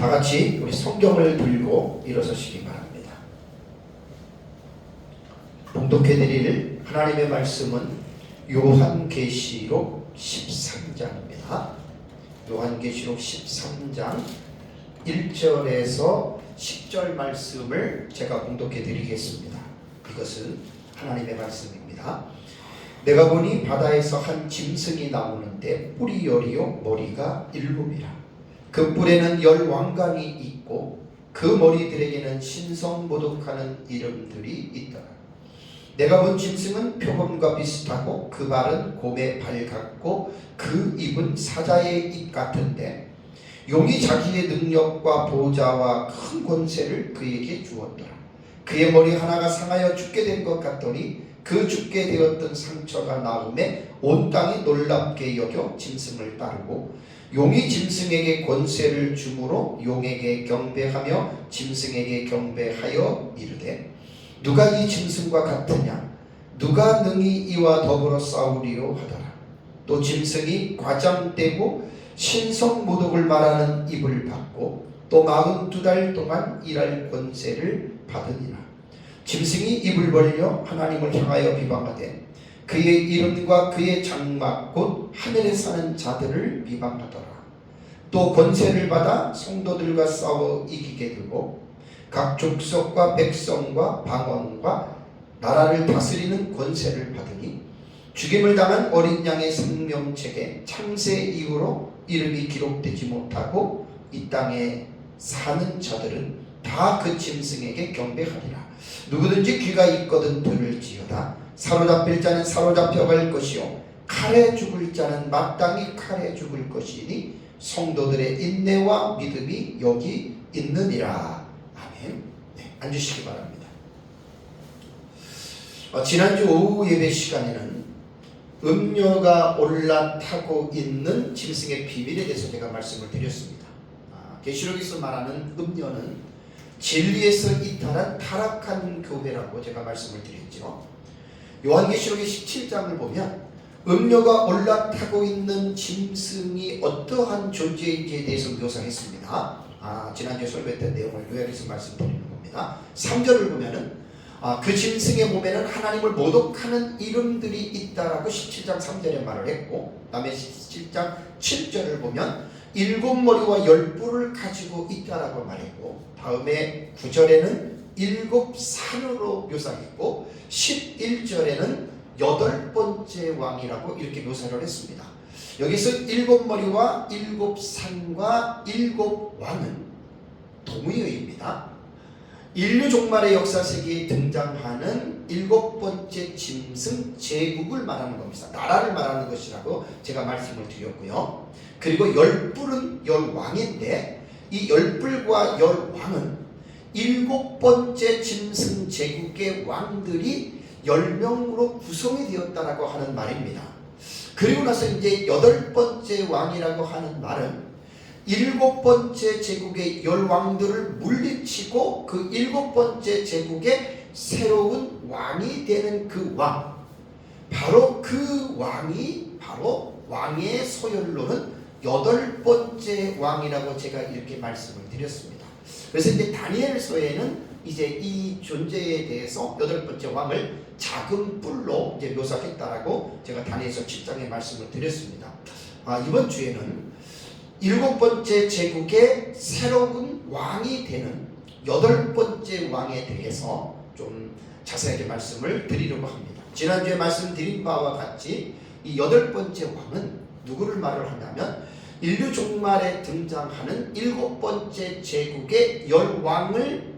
다 같이 우리 성경을 들고 일어서시기 바랍니다. 봉독해 드릴 하나님의 말씀은 요한계시록 13장입니다. 요한계시록 13장 1절에서 10절 말씀을 제가 봉독해 드리겠습니다. 이것은 하나님의 말씀입니다. 내가 보니 바다에서 한 짐승이 나오는데 뿔이 열이요 머리가 일곱이라. 그 뿔에는 10왕관이 있고 그 머리들에게는 신성모독하는 이름들이 있더라. 내가 본 짐승은 표범과 비슷하고 그 발은 곰의 발 같고 그 입은 사자의 입 같은데 용이 자기의 능력과 보좌와 큰 권세를 그에게 주었더라. 그의 머리 하나가 상하여 죽게 된 것 같더니 그 죽게 되었던 상처가 나음에 온 땅이 놀랍게 여겨 짐승을 따르고 용이 짐승에게 권세를 주므로 용에게 경배하며 짐승에게 경배하여 이르되 누가 이 짐승과 같으냐? 누가 능히 이와 더불어 싸우리요 하더라. 또 짐승이 과장되고 신성모독을 말하는 입을 받고 또 42달 동안 일할 권세를 받으니라. 짐승이 입을 벌려 하나님을 향하여 비방하되 그의 이름과 그의 장막 곧 하늘에 사는 자들을 비방하더라. 또 권세를 받아 성도들과 싸워 이기게 되고 각 족속과 백성과 방언과 나라를 다스리는 권세를 받으니 죽임을 당한 어린 양의 생명책에 창세 이후로 이름이 기록되지 못하고 이 땅에 사는 자들은 다 그 짐승에게 경배하리라. 누구든지 귀가 있거든 들을지어다. 사로잡힐 자는 사로잡혀갈 것이요 칼에 죽을 자는 마땅히 칼에 죽을 것이니 성도들의 인내와 믿음이 여기 있느니라. 아멘. 네, 앉으시기 바랍니다. 지난주 오후 예배 시간에는 음료가 올라타고 있는 짐승의 비밀에 대해서 제가 말씀을 드렸습니다. 계시록에서 말하는 음료는 진리에서 이탈한 타락한 교회라고 제가 말씀을 드렸죠. 요한계시록의 17장을 보면 음료가 올라타고 있는 짐승이 어떠한 존재인지에 대해서 묘사했습니다. 지난주에 설교했던 내용을 요약해서 말씀드리는 겁니다. 3절을 보면은 그 짐승의 몸에는 하나님을 모독하는 이름들이 있다라고 17장 3절에 말을 했고, 그 다음에 17장 7절을 보면 7머리와 10뿔을 가지고 있다라고 말했고, 다음에 9절에는 7산으로 묘사했고 11절에는 8번째 왕이라고 이렇게 묘사를 했습니다. 여기서 7머리와 7산과 7왕은 동의어입니다. 인류 종말의 역사세계에 등장하는 7번째 짐승 제국을 말하는 겁니다. 나라를 말하는 것이라고 제가 말씀을 드렸고요. 그리고 10뿔은 10왕인데 이 10뿔과 10왕은 7번째 짐승 제국의 왕들이 10명으로 구성이 되었다라고 하는 말입니다. 그리고 나서 이제 8번째 왕이라고 하는 말은 7번째 제국의 10왕들을 물리치고 그 7번째 제국의 새로운 왕이 되는 그 왕, 바로 그 왕이 바로 왕의 소열로는 8번째 왕이라고 제가 이렇게 말씀을 드렸습니다. 그래서 이제 다니엘서에는 이제 이 존재에 대해서 8번째 왕을 작은 뿔로 이제 묘사했다라고 제가 다니엘서 7장에 말씀을 드렸습니다. 이번 주에는 7번째 제국의 새로운 왕이 되는 8번째 왕에 대해서 좀 자세하게 말씀을 드리려고 합니다. 지난주에 말씀드린 바와 같이 이 8번째 왕은 누구를 말을 하냐면 인류 종말에 등장하는 7번째 제국의 10왕을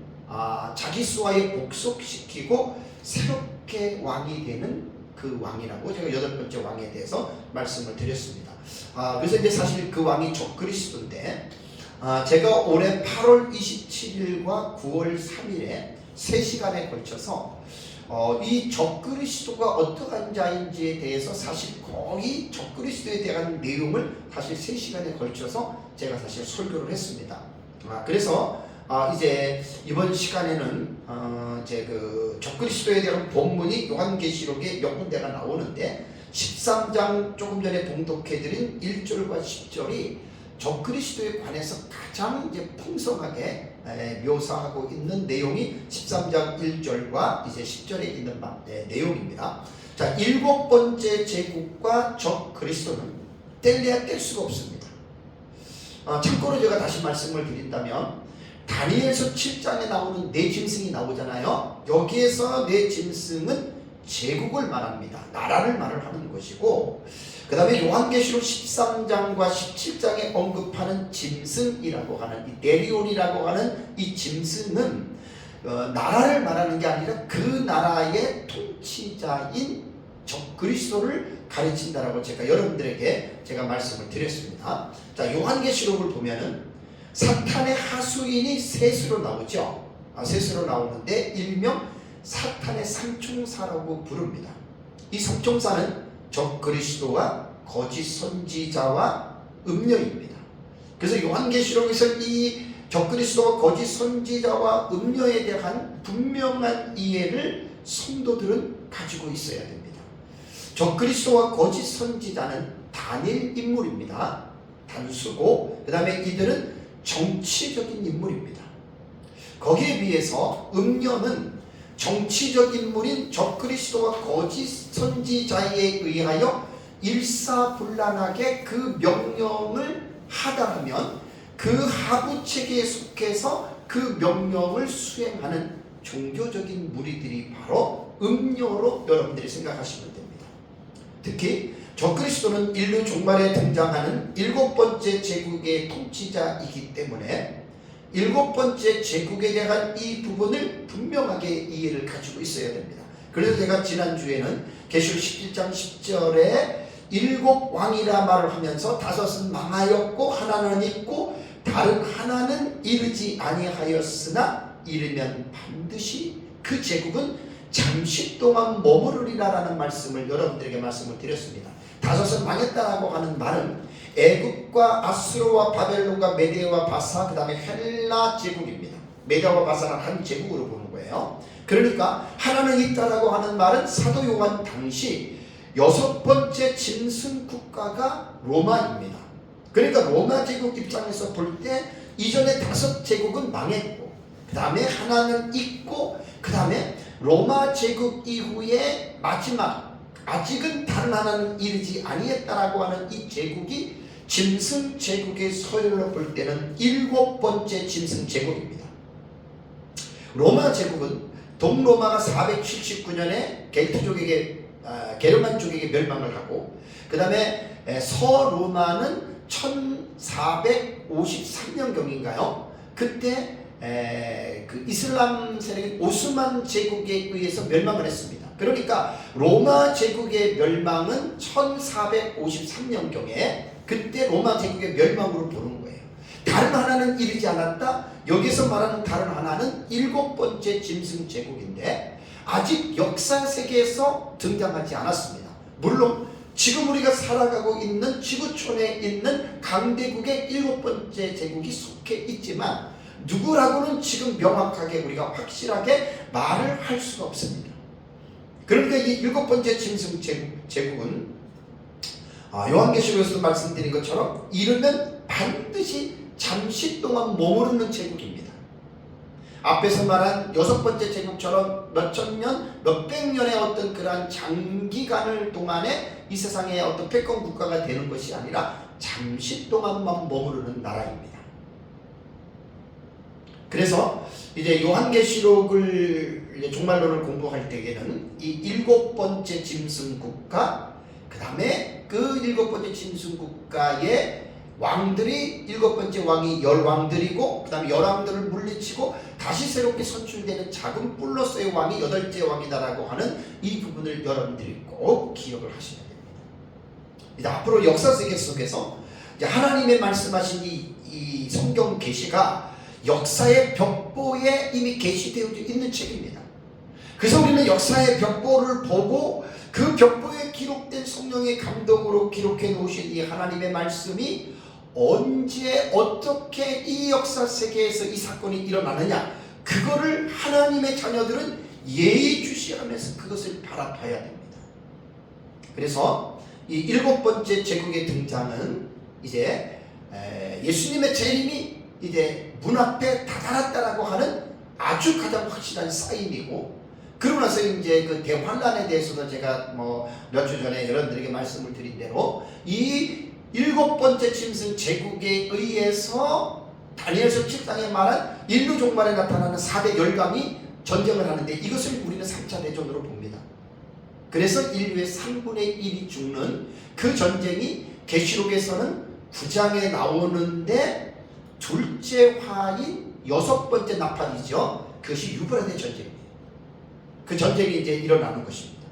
자기 수하에 복속시키고 새롭게 왕이 되는 그 왕이라고 제가 8번째 왕에 대해서 말씀을 드렸습니다. 그래서 이제 사실 그 왕이 적그리스도인데 제가 올해 8월 27일과 9월 3일에 3시간에 걸쳐서 이 적그리스도가 어떠한 자인지에 대해서 사실 거의 적그리스도에 대한 내용을 사실 3시간에 걸쳐서 제가 사실 설교를 했습니다. 그래서 이제 이번 시간에는 이제 그 적그리스도에 대한 본문이 요한계시록에 몇 군데가 나오는데 13장 조금 전에 봉독해드린 1절과 10절이 적그리스도에 관해서 가장 이제 풍성하게 묘사하고 있는 내용이 13장 1절과 이제 10절에 있는 내용입니다. 자, 일곱 번째 제국과 적그리스도는 뗄래야 뗄 수가 없습니다. 참고로 제가 다시 말씀을 드린다면 다니엘서 7장에 나오는 네 짐승이 나오잖아요. 여기에서 네 짐승은 제국을 말합니다. 나라를 말을 하는 것이고, 그 다음에 요한계시록 13장과 17장에 언급하는 짐승이라고 하는 이 데리온이라고 하는 이 짐승은 나라를 말하는 게 아니라 그 나라의 통치자인 적그리스도를 가르친다라고 제가 여러분들에게 제가 말씀을 드렸습니다. 자, 요한계시록을 보면은 사탄의 하수인이 셋으로 나오죠. 셋으로 나오는데 일명 사탄의 삼총사라고 부릅니다. 이 삼총사는 적그리스도와 거짓 선지자와 음녀입니다. 그래서 요한계시록에서 이 적그리스도와 거짓 선지자와 음녀에 대한 분명한 이해를 성도들은 가지고 있어야 됩니다. 적그리스도와 거짓 선지자는 단일 인물입니다. 단수고, 그 다음에 이들은 정치적인 인물입니다. 거기에 비해서 음녀는 정치적 인물인 적그리스도와 거짓 선지자에 의하여 일사불란하게 그 명령을 하다하면 그 하부 체계에 속해서 그 명령을 수행하는 종교적인 무리들이 바로 음녀로 여러분들이 생각하시면 됩니다. 특히 적그리스도는 인류 종말에 등장하는 일곱 번째 제국의 통치자이기 때문에 일곱 번째 제국에 대한 이 부분을 분명하게 이해를 가지고 있어야 됩니다. 그래서 제가 지난주에는 계시록 17장 10절에 일곱 왕이라 말을 하면서 다섯은 망하였고 하나는 있고 다른 하나는 이르지 아니하였으나 이르면 반드시 그 제국은 잠시 동안 머무르리라라는 말씀을 여러분들에게 말씀을 드렸습니다. 다섯은 망했다라고 하는 말은 애굽과 아수르와 바벨론과 메데와 바사, 그 다음에 헬라 제국입니다. 메데와 바사는 한 제국으로 보는 거예요. 그러니까 하나는 있다라고 하는 말은 사도 요한 당시 여섯 번째 짐승 국가가 로마입니다. 그러니까 로마 제국 입장에서 볼 때 이전에 다섯 제국은 망했고, 그 다음에 하나는 있고, 그 다음에 로마 제국 이후에 마지막 아직은 다른 하나는 이르지 아니했다라고 하는 이 제국이 짐승 제국의 서열로 볼 때는 일곱 번째 짐승 제국입니다. 로마 제국은 동로마가 479년에 겔트족에게 게르만족에게 멸망을 하고, 그 다음에 서로마는 1453년경인가요? 그때 그 이슬람 세력인 오스만 제국에 의해서 멸망을 했습니다. 그러니까 로마 제국의 멸망은 1453년경에 그때 로마 제국의 멸망으로 보는 거예요. 다른 하나는 이르지 않았다. 여기서 말하는 다른 하나는 일곱 번째 짐승 제국인데 아직 역사 세계에서 등장하지 않았습니다. 물론 지금 우리가 살아가고 있는 지구촌에 있는 강대국의 일곱 번째 제국이 속해 있지만 누구라고는 지금 명확하게 우리가 확실하게 말을 할 수가 없습니다. 그러니까 이 일곱 번째 짐승 제국은 요한계시록에서도 말씀드린 것처럼 이르면 반드시 잠시 동안 머무르는 제국입니다. 앞에서 말한 여섯 번째 제국처럼 몇천 년, 몇백 년의 어떤 그러한 장기간을 동안에 이 세상의 어떤 패권 국가가 되는 것이 아니라 잠시 동안만 머무르는 나라입니다. 그래서 이제 요한계시록을 이제 종말론을 공부할 때에는 이 일곱 번째 짐승 국가, 그 다음에 그 일곱 번째 짐승 국가의 왕들이 일곱 번째 왕이 열왕들이고, 그 다음에 열왕들을 물리치고 다시 새롭게 선출되는 작은 플러스의 왕이 여덟째 왕이다라고 하는 이 부분을 여러분들이 꼭 기억을 하셔야 됩니다. 이제 앞으로 역사 세계 속에서 이제 하나님의 말씀하신 이 성경 계시가 역사의 벽보에 이미 계시되어 있는 책입니다. 그래서 우리는 역사의 벽보를 보고 그 벽보에 기록된 성령의 감동으로 기록해 놓으신 이 하나님의 말씀이 언제 어떻게 이 역사 세계에서 이 사건이 일어나느냐, 그거를 하나님의 자녀들은 예의주시하면서 그것을 바라봐야 됩니다. 그래서 이 일곱 번째 제국의 등장은 이제 예수님의 재림이 이제 문 앞에 다다랐다라고 하는 아주 가장 확실한 사인이고, 그러고 나서 이제 그 대환란에 대해서도 제가 뭐 몇 주 전에 여러분들에게 말씀을 드린 대로 이 7번째 짐승 제국에 의해서 다니엘서 7장에 말한 인류 종말에 나타나는 4대 열강이 전쟁을 하는데, 이것을 우리는 3차 대전으로 봅니다. 그래서 인류의 3분의 1이 죽는 그 전쟁이 계시록에서는 9장에 나오는데 둘째 화인 6번째 나팔이죠. 그것이 유브라데 전쟁입니다. 그 전쟁이 이제 일어나는 것입니다.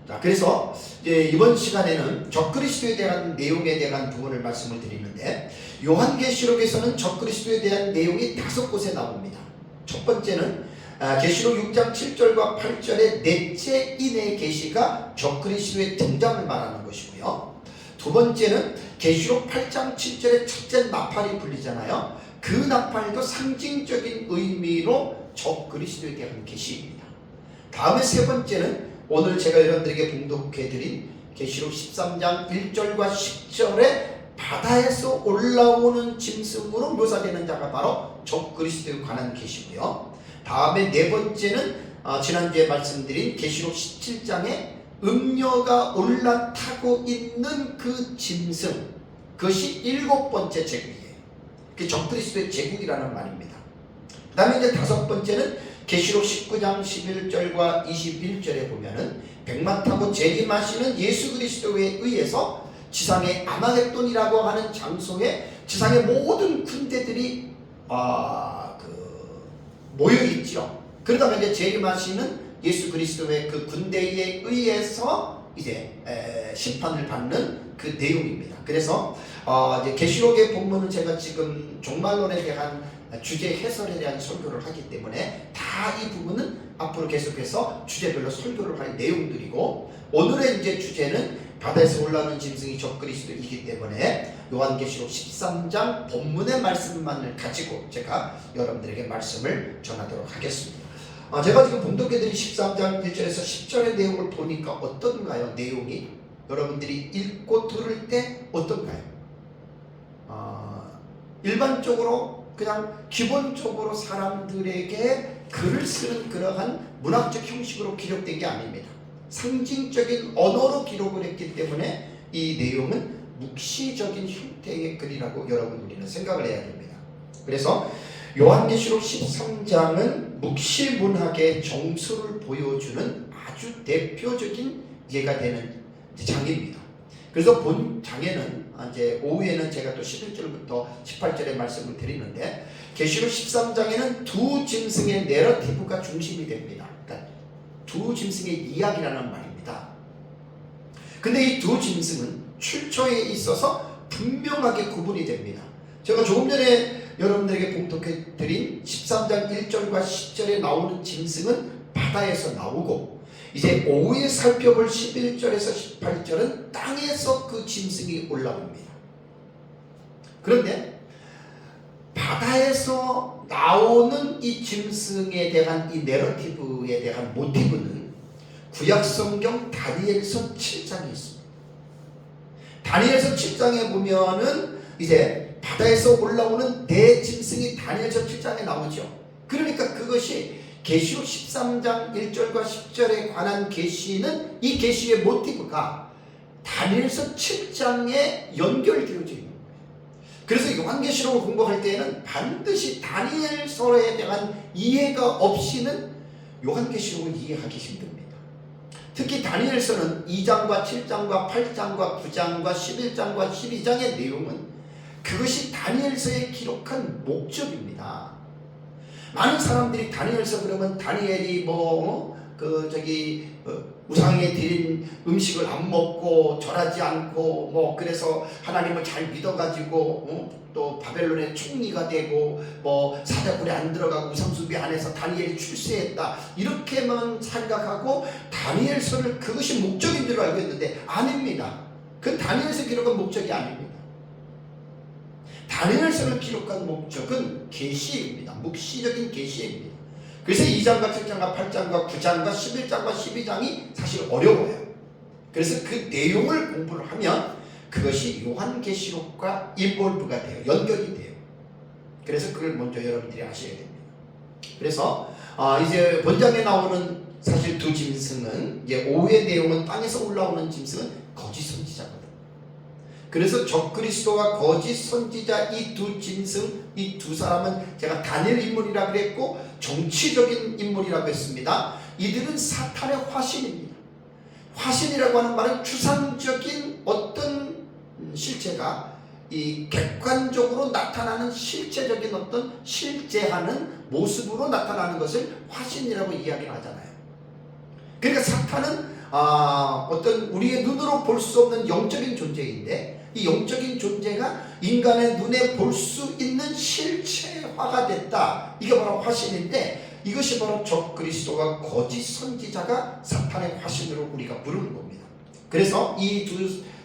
자, 그래서 이제 이번 시간에는 적그리스도에 대한 내용에 대한 부분을 말씀을 드리는데, 요한계시록에서는 적그리스도에 대한 내용이 5곳에 나옵니다. 첫 번째는 계시록 6장 7절과 8절의 넷째 인의 계시가 적그리스도의 등장을 말하는 것이고요. 두 번째는 계시록 8장 7절의 첫째 나팔이 불리잖아요. 그 나팔도 상징적인 의미로 적그리스도에 대한 계시입니다. 다음에 세 번째는 오늘 제가 여러분들에게 봉독해드린 계시록 13장 1절과 10절에 바다에서 올라오는 짐승으로 묘사되는 자가 바로 적그리스도에 관한 계시고요. 다음에 네 번째는 지난주에 말씀드린 계시록 17장에 음녀가 올라타고 있는 그 짐승, 그것이 7번째 제국이에요. 그 적그리스도의 제국이라는 말입니다. 그 다음에 이제 5번째는 계시록 19장 11절과 21절에 보면은 백마 타고 재림하시는 예수 그리스도에 의해서 지상의 아마겟돈이라고 하는 장소에 지상의 모든 군대들이 모여 있죠. 그러다가 이제 재림하시는 예수 그리스도의 그 군대에 의해서 이제 심판을 받는 그 내용입니다. 그래서 이제 계시록의 본문은 제가 지금 종말론에 대한 주제 해설에 대한 설교를 하기 때문에 다 이 부분은 앞으로 계속해서 주제별로 설교를 할 내용들이고, 오늘의 이제 주제는 바다에서 올라오는 짐승이 적그리스도이기 때문에 요한계시록 13장 본문의 말씀만을 가지고 제가 여러분들에게 말씀을 전하도록 하겠습니다. 제가 지금 봉독해드린 13장 1절에서 10절의 내용을 보니까 어떤가요? 내용이 여러분들이 읽고 들을 때 어떤가요? 일반적으로 그냥 기본적으로 사람들에게 글을 쓰는 그러한 문학적 형식으로 기록된 게 아닙니다. 상징적인 언어로 기록을 했기 때문에 이 내용은 묵시적인 형태의 글이라고 여러분 우리는 생각을 해야 됩니다. 그래서 요한계시록 13장은 묵시 문학의 정수를 보여주는 아주 대표적인 예가 되는 장입니다. 그래서 본 장에는 이제 오후에는 제가 또 11절부터 18절의 말씀을 드리는데, 계시록 13장에는 두 짐승의 내러티브가 중심이 됩니다. 그러니까 두 짐승의 이야기라는 말입니다. 근데 이 두 짐승은 출처에 있어서 분명하게 구분이 됩니다. 제가 조금 전에 여러분들에게 봉독해 드린 13장 1절과 10절에 나오는 짐승은 바다에서 나오고, 이제 오후에 살펴볼 11절에서 18절은 땅에서 그 짐승이 올라옵니다. 그런데 바다에서 나오는 이 짐승에 대한 이 내러티브에 대한 모티브는 구약성경 다니엘서 7장에 있습니다. 다니엘서 7장에 보면은 이제 바다에서 올라오는 네 짐승이 다니엘서 7장에 나오죠. 그러니까 그것이 계시록 13장 1절과 10절에 관한 계시는 이 계시의 모티브가 다니엘서 7장에 연결되어져 있는 거예요. 그래서 요한계시록을 공부할 때에는 반드시 다니엘서에 대한 이해가 없이는 요한계시록을 이해하기 힘듭니다. 특히 다니엘서는 2장과 7장과 8장과 9장과 11장과 12장의 내용은 그것이 다니엘서에 기록한 목적입니다. 많은 사람들이 다니엘서 그러면 다니엘이 우상에 드린 음식을 안 먹고 절하지 않고 그래서 하나님을 잘 믿어가지고 또 바벨론의 총리가 되고 사자굴에 안 들어가고 우상숭배 안에서 다니엘이 출세했다, 이렇게만 생각하고 다니엘서를 그것이 목적인 줄 알고 있는데 아닙니다. 그 다니엘서 기록한 목적이 아닙니다. 다니엘서를 기록한 목적은 계시입니다. 묵시적인 계시입니다. 그래서 2장과 7장과 8장과 9장과 11장과 12장이 사실 어려워요. 그래서 그 내용을 공부를 하면 그것이 요한계시록과 인볼브가 돼요. 연결이 돼요. 그래서 그걸 먼저 여러분들이 아셔야 됩니다. 그래서 이제 본장에 나오는 사실 두 짐승은 이제 오후의 내용은 땅에서 올라오는 짐승은 거짓 선지자거든. 그래서 적그리스도와 거짓 선지자 이 두 짐승, 이 두 사람은 제가 다니엘 인물이라고 그랬고 정치적인 인물이라고 했습니다. 이들은 사탄의 화신입니다. 화신이라고 하는 말은 추상적인 어떤 실체가 이 객관적으로 나타나는 실체적인 어떤 실제하는 모습으로 나타나는 것을 화신이라고 이야기를 하잖아요. 그러니까 사탄은 어떤 우리의 눈으로 볼 수 없는 영적인 존재인데 이 영적인 존재가 인간의 눈에 볼 수 있는 실체화가 됐다. 이게 바로 화신인데 이것이 바로 적그리스도와 거짓 선지자가 사탄의 화신으로 우리가 부르는 겁니다. 그래서 이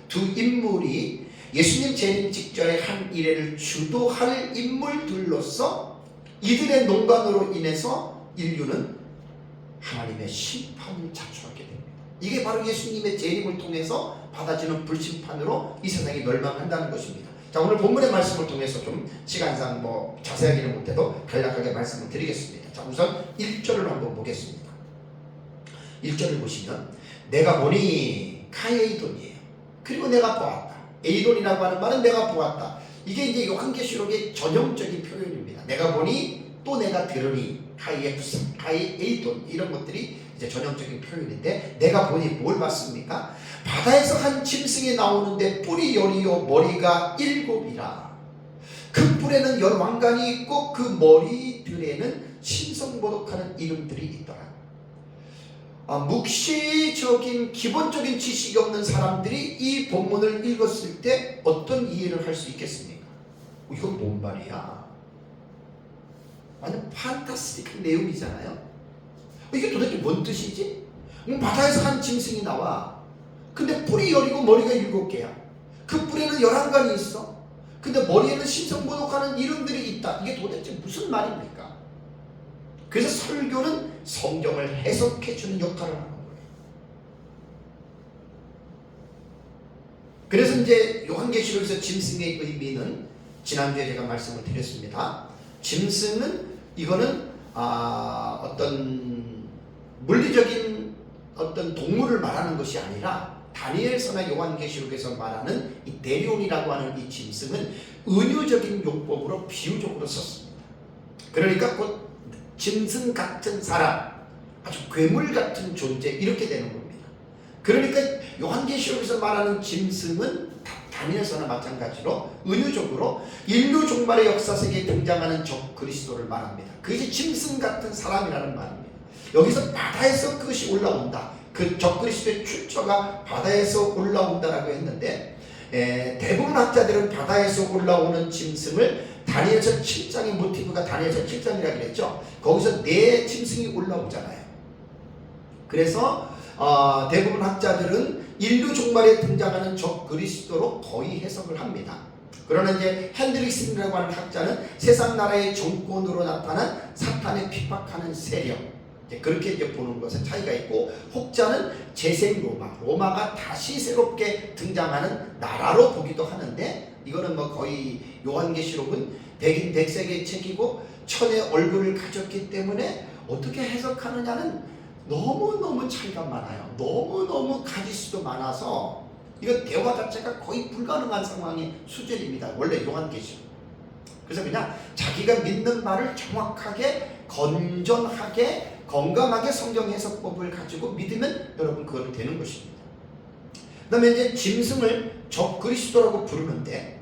두 인물이 예수님 재림 직전에 한 일회를 주도할 인물들로서 이들의 농간으로 인해서 인류는 하나님의 심판을 자초하게 됩니다. 이게 바로 예수님의 재림을 통해서 받아지는 불심판으로 이 세상이 멸망한다는 것입니다. 자, 오늘 본문의 말씀을 통해서 좀 시간상 자세하게는 못해도 간략하게 말씀을 드리겠습니다. 자, 우선 1절을 한번 보겠습니다. 1절을 보시면 내가 보니 카에이돈이에요. 그리고 내가 보았다. 에이돈이라고 하는 말은 내가 보았다. 이게 이제 요한계시록의 전형적인 표현입니다. 내가 보니 또 내가 들으니 카에이돈 이런 것들이 이제 전형적인 표현인데 내가 보니 뭘 봤습니까? 바다에서 한 짐승이 나오는데 뿔이 열이요 머리가 7이라. 그 뿔에는 10왕관이 있고 그 머리들에는 신성모독하는 이름들이 있더라. 묵시적인 기본적인 지식이 없는 사람들이 이 본문을 읽었을 때 어떤 이해를 할 수 있겠습니까? 이건 뭔 말이야? 완전 판타스틱한 내용이잖아요. 이게 도대체 뭔 뜻이지? 바다에서 한 짐승이 나와. 근데 뿔이 10이고 머리가 7개야. 그 뿔에는 11관이 있어. 근데 머리에는 신성모독하는 이름들이 있다. 이게 도대체 무슨 말입니까? 그래서 설교는 성경을 해석해주는 역할을 하는 거예요. 그래서 이제 요한계시록에서 짐승의 의미는 지난주에 제가 말씀을 드렸습니다. 짐승은 이거는 어떤 물리적인 어떤 동물을 말하는 것이 아니라 다니엘서나 요한계시록에서 말하는 이 데리온이라고 하는 이 짐승은 은유적인 용법으로 비유적으로 썼습니다. 그러니까 곧 짐승 같은 사람, 아주 괴물 같은 존재 이렇게 되는 겁니다. 그러니까 요한계시록에서 말하는 짐승은 다니엘서나 마찬가지로 은유적으로 인류 종말의 역사세계에 등장하는 적그리스도를 말합니다. 그것이 짐승 같은 사람이라는 말입니다. 여기서 바다에서 그것이 올라온다. 그 적그리스도의 출처가 바다에서 올라온다라고 했는데 대부분 학자들은 바다에서 올라오는 짐승을 다니엘서 7장의 모티브가 다니엘서 7장이라고 그랬죠. 거기서 4짐승이 올라오잖아요. 그래서 대부분 학자들은 인류 종말에 등장하는 적그리스도로 거의 해석을 합니다. 그러나 이제 핸드릭슨이라고 하는 학자는 세상 나라의 정권으로 나타난 사탄의 핍박하는 세력, 그렇게 이제 보는 것에 차이가 있고, 혹자는 재생 로마가 다시 새롭게 등장하는 나라로 보기도 하는데, 이거는 거의 요한계시록은 백인 백색의 책이고 천의 얼굴을 가졌기 때문에 어떻게 해석하느냐는 너무너무 차이가 많아요. 너무너무 가지수도 많아서 이거 대화 자체가 거의 불가능한 상황의 수준입니다. 원래 요한계시록. 그래서 그냥 자기가 믿는 말을 정확하게 건전하게 건강하게 성경 해석법을 가지고 믿으면 여러분 그거는 되는 것입니다. 그 다음에 이제 짐승을 적그리스도라고 부르는데,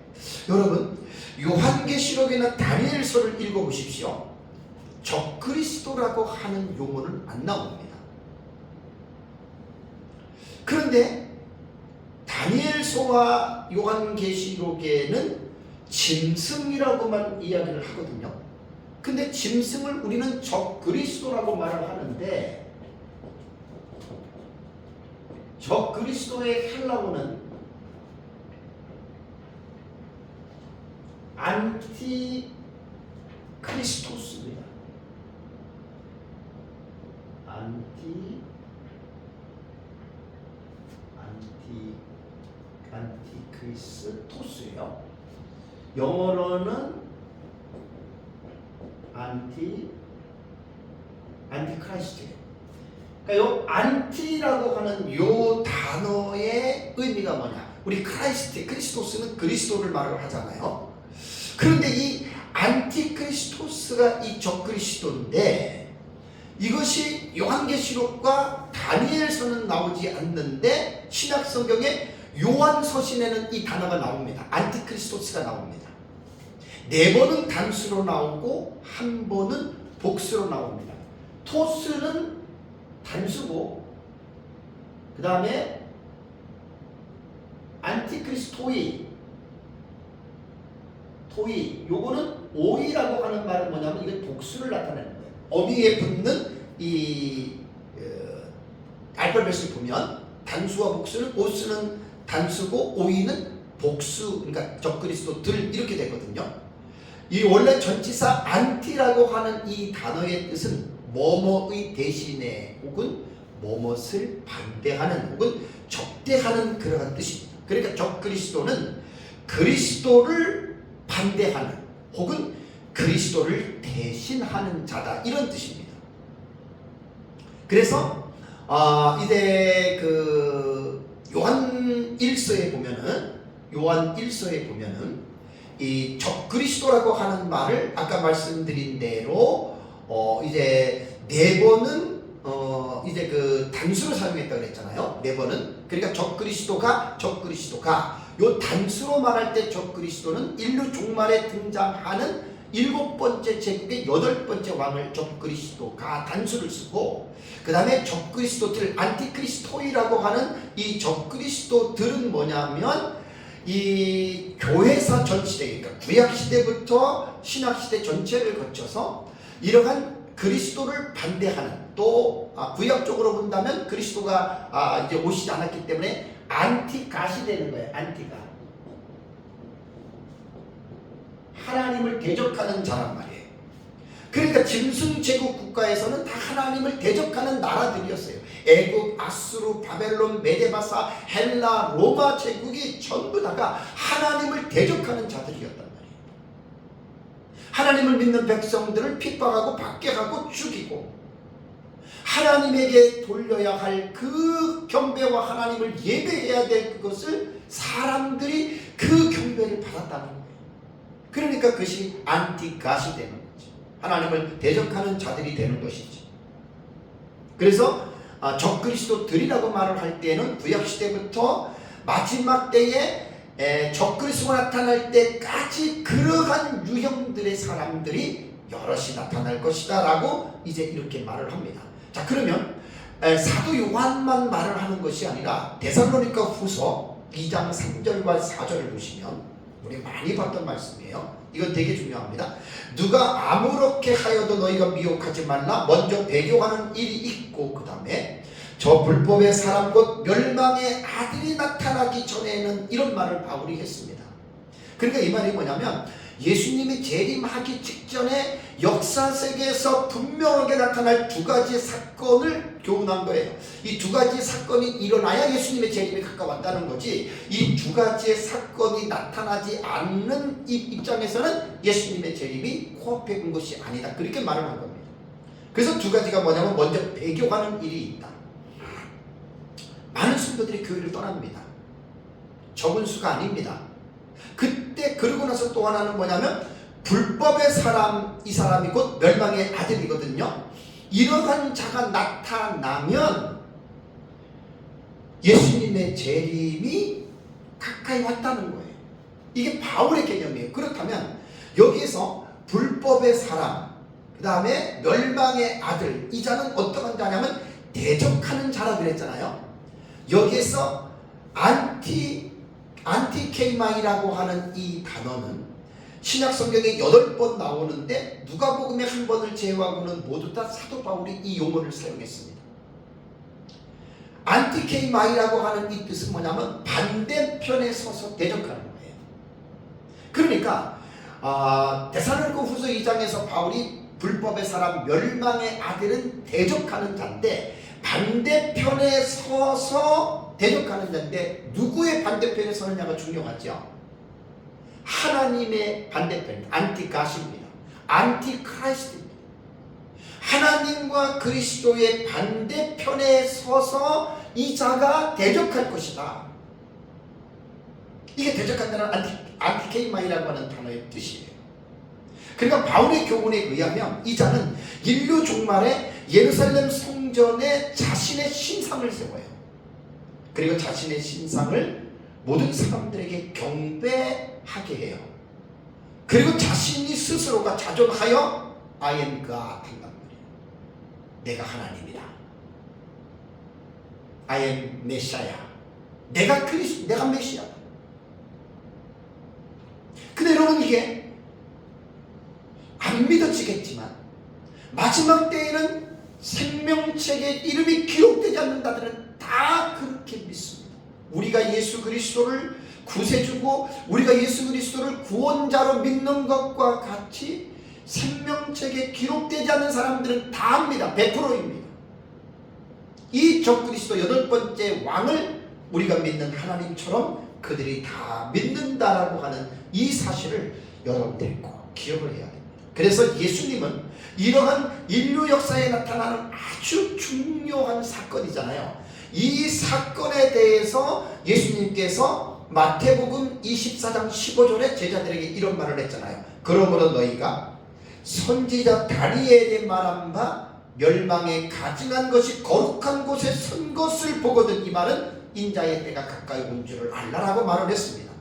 여러분 요한계시록이나 다니엘서를 읽어보십시오. 적그리스도라고 하는 용어는 안 나옵니다. 그런데 다니엘서와 요한계시록에는 짐승이라고만 이야기를 하거든요. 근데 짐승을 우리는 적그리스도라고 말을 하는데, 적그리스도의 헬라어는 안티크리스토스입니다. 안티크리스토스. 안티크리스토스예요. 영어로는 안티크라이스트예요. 그러니까 요 안티라고 하는 요 단어의 의미가 뭐냐? 우리 크리스토스는 그리스도를 말을 하잖아요. 그런데 이 안티크리스토스가 이 적그리스도인데 이것이 요한계시록과 다니엘서는 나오지 않는데 신약 성경에 요한서신에는 이 단어가 나옵니다. 안티크리스토스가 나옵니다. 4번은 단수로 나오고 1번은 복수로 나옵니다. 토스는 단수고 그 다음에 안티크리스토이 요거는 오이라고 하는 말은 뭐냐면 이게 복수를 나타내는 거예요. 어미에 붙는 이 알파벳을 보면 단수와 복수는 오스는 단수고 오이는 복수, 그러니까 적그리스도들 이렇게 되거든요. 이 원래 전치사 안티라고 하는 이 단어의 뜻은 뭐뭐의 대신에 혹은 뭐뭇을 반대하는 혹은 적대하는 그러한 뜻입니다. 그러니까 적그리스도는 그리스도를 반대하는 혹은 그리스도를 대신하는 자다 이런 뜻입니다. 그래서 이제 그 요한 1서에 보면은 이 적그리스도라고 하는 말을 아까 말씀드린 대로 이제 4번은 이제 그 단수로 사용했다 그랬잖아요. 4번은 그러니까 적그리스도가 요 단수로 말할 때 적그리스도는 인류 종말에 등장하는 7번째 제국의 8번째 왕을 적그리스도가 단수를 쓰고 그 다음에 적그리스도들 안티크리스토이라고 하는 이 적그리스도들은 뭐냐면 이 교회사 전 시대 그러니까 구약시대부터 신약시대 전체를 거쳐서 이러한 그리스도를 반대하는 또 구약적으로 본다면 그리스도가 이제 오시지 않았기 때문에 안티가시 되는 거예요. 안티가 하나님을 대적하는 자란 말이에요. 그러니까 짐승제국 국가에서는 다 하나님을 대적하는 나라들이었어요. 애국, 아수르, 바벨론, 메데바사, 헬라, 로마 제국이 전부 다가 하나님을 대적하는 자들이었단 말이에요. 하나님을 믿는 백성들을 핍박하고 박해하고 죽이고 하나님에게 돌려야 할 그 경배와 하나님을 예배해야 될 그것을 사람들이 그 경배를 받았다는 거예요. 그러니까 그것이 안티가시 되는 거죠. 하나님을 대적하는 자들이 되는 것이지. 그래서 적그리스도들이라고 말을 할 때는 구약시대부터 마지막 때에 적그리스도가 나타날 때까지 그러한 유형들의 사람들이 여럿이 나타날 것이다 라고 이제 이렇게 말을 합니다. 자, 그러면 사도 요한만 말을 하는 것이 아니라 데살로니가 후서 2장 3절과 4절을 보시면 우리 많이 봤던 말씀이에요. 이건 되게 중요합니다. 누가 아무렇게 하여도 너희가 미혹하지 말라. 먼저 배교하는 일이 있고 그 다음에 저 불법의 사람 곧 멸망의 아들이 나타나기 전에는 이런 말을 바울이 했습니다. 그러니까 이 말이 뭐냐면 예수님이 재림하기 직전에 역사 세계에서 분명하게 나타날 2가지 사건을 교훈한 거예요. 이 2가지 사건이 일어나야 예수님의 재림이 가까웠다는 거지 이 2가지의 사건이 나타나지 않는 이 입장에서는 예수님의 재림이 코앞에 온 것이 아니다. 그렇게 말을 한 겁니다. 그래서 2가지가 뭐냐면 먼저 배교하는 일이 있다. 많은 성도들이 교회를 떠납니다. 적은 수가 아닙니다. 그때 그러고 나서 또 하나는 뭐냐면 불법의 사람, 이 사람이 곧 멸망의 아들이거든요. 이러한 자가 나타나면 예수님의 재림이 가까이 왔다는 거예요. 이게 바울의 개념이에요. 그렇다면 여기에서 불법의 사람, 그 다음에 멸망의 아들, 이 자는 어떤 자냐면 대적하는 자라 그랬잖아요. 여기에서 안티케이마이라고 하는 이 단어는 신약 성경에 8번 나오는데 누가복음에 1번을 제외하고는 모두 다 사도 바울이 이 용어를 사용했습니다. 안티케이마이라고 하는 이 뜻은 뭐냐면 반대편에 서서 대적하는 거예요. 그러니까 데살로니가 후서 2장에서 바울이 불법의 사람 멸망의 아들은 대적하는 자인데 반대편에 서서 대적하는 자인데 누구의 반대편에 서느냐가 중요하죠. 하나님의 반대편, 안티가시입니다. 안티크라이스트입니다. 하나님과 그리스도의 반대편에 서서 이 자가 대적할 것이다. 이게 대적한다는 안티케이마이라고 하는 단어의 뜻이에요. 그러니까 바울의 교훈에 의하면 이 자는 인류 종말에 예루살렘 성전에 자신의 신상을 세워요. 그리고 자신의 신상을 모든 사람들에게 경배하게 해요. 그리고 자신이 스스로가 자존하여 I am God 한단 말이에요. 내가 하나님이다. I am 메시아야. 내가 메시아다. 근데 여러분, 이게 안 믿어지겠지만 마지막 때에는 생명책에 이름이 기록되지 않는 자들은 다 그렇게 믿습니다. 우리가 예수 그리스도를 구세주고 우리가 예수 그리스도를 구원자로 믿는 것과 같이 생명책에 기록되지 않는 사람들은 다 합니다. 100%입니다. 이 적그리스도 8번째 왕을 우리가 믿는 하나님처럼 그들이 다 믿는다라고 하는 이 사실을 여러분들이 꼭 기억을 해야 됩니다. 그래서 예수님은 이러한 인류 역사에 나타나는 아주 중요한 사건이잖아요. 이 사건에 대해서 예수님께서 마태복음 24장 15절에 제자들에게 이런 말을 했잖아요. 그러므로 너희가 선지자 다니엘의 말한 바 멸망에 가증한 것이 거룩한 곳에 선 것을 보거든. 이 말은 인자의 때가 가까이 온 줄을 알라라고 말을 했습니다.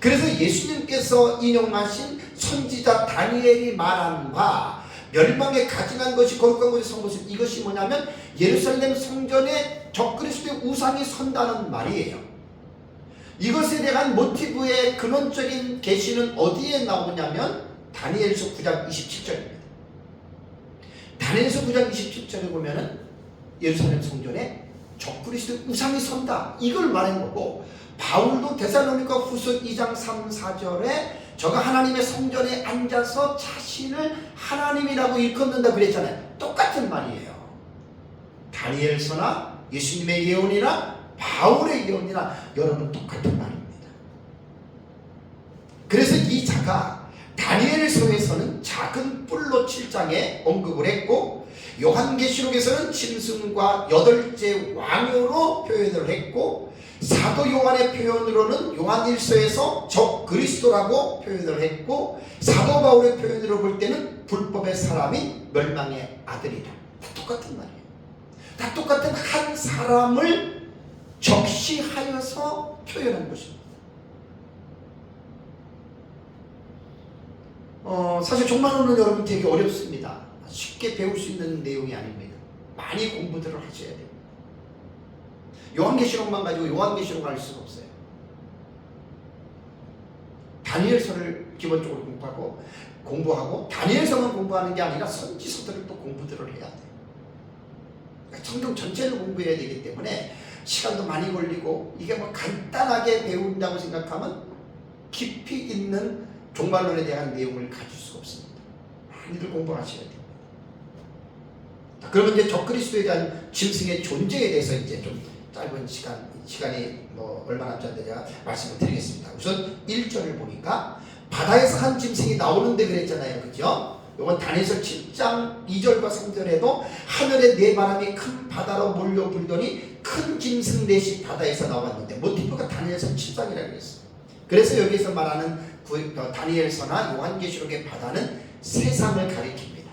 그래서 예수님께서 인용하신 선지자 다니엘이 말한 바 멸망에 가증한 것이 거룩한 곳에 선 것은, 이것이 뭐냐면 예루살렘 성전에 적그리스도의 우상이 선다는 말이에요. 이것에 대한 모티브의 근원적인 계시는 어디에 나오냐면 다니엘서 9장 27절입니다. 다니엘서 9장 27절에 보면은 예루살렘 성전에 적그리스도의 우상이 선다, 이걸 말한 거고, 바울도 데살로니가 후서 2장 3, 4절에 저가 하나님의 성전에 앉아서 자신을 하나님이라고 일컫는다 그랬잖아요. 똑같은 말이에요. 다니엘서나 예수님의 예언이나 바울의 예언이나 여러분 똑같은 말입니다. 그래서 이 자가 다니엘서에서는 작은 뿔로 7장에 언급을 했고, 요한계시록에서는 짐승과 8째 왕으로 표현을 했고, 사도 요한의 표현으로는 요한일서에서 적그리스도라고 표현을 했고, 사도 바울의 표현으로 볼 때는 불법의 사람이 멸망의 아들이다. 다 똑같은 말이에요. 다 똑같은 한 사람을 적시하여서 표현한 것입니다. 사실 종말론은 여러분 되게 어렵습니다. 쉽게 배울 수 있는 내용이 아닙니다. 많이 공부들을 하셔야 됩니다. 요한계시록만 가지고 요한계시록 알 수가 없어요. 다니엘서를 기본적으로 공부하고 다니엘서만 공부하는 게 아니라 선지서들을 또 공부들을 해야 돼요. 그러니까 성경 전체를 공부해야 되기 때문에 시간도 많이 걸리고, 이게 뭐 간단하게 배운다고 생각하면 깊이 있는 종말론에 대한 내용을 가질 수가 없습니다. 많이들 공부하셔야 됩니다. 그러면 이제 적그리스도에 대한 짐승의 존재에 대해서 이제 좀 짧은 시간이 뭐 얼마 남지 않는데 제가 말씀을 드리겠습니다. 우선 1절을 보니까 바다에서 한 짐승이 나오는데 그랬잖아요. 그죠? 이건 다니엘서 7장 2절과 3절에도 하늘에 네 바람이 큰 바다로 몰려 불더니 큰 짐승 넷이 바다에서 나왔는데, 모티브가 다니엘서 7장이라고 했어요. 그래서 여기서 말하는 다니엘서나 요한계시록의 바다는 세상을 가리킵니다.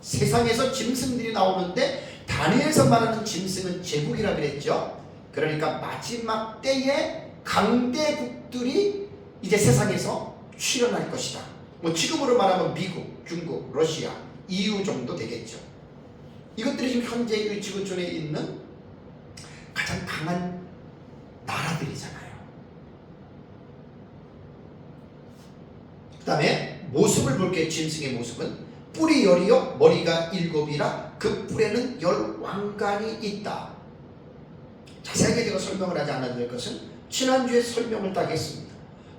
세상에서 짐승들이 나오는데 다니엘서 말하는 짐승은 제국이라 그랬죠. 그러니까 마지막 때에 강대국들이 이제 세상에서 출현할 것이다. 뭐 지금으로 말하면 미국, 중국, 러시아, EU 정도 되겠죠. 이것들이 지금 현재 지구촌에 있는 가장 강한 나라들이잖아요. 그 다음에 모습을 볼게요. 짐승의 모습은 뿔이 10이요 머리가 7이라 그 뿔에는 10왕관이 있다. 자세하게 제가 설명을 하지 않아도 될 것은 지난주에 설명을 딱 했습니다.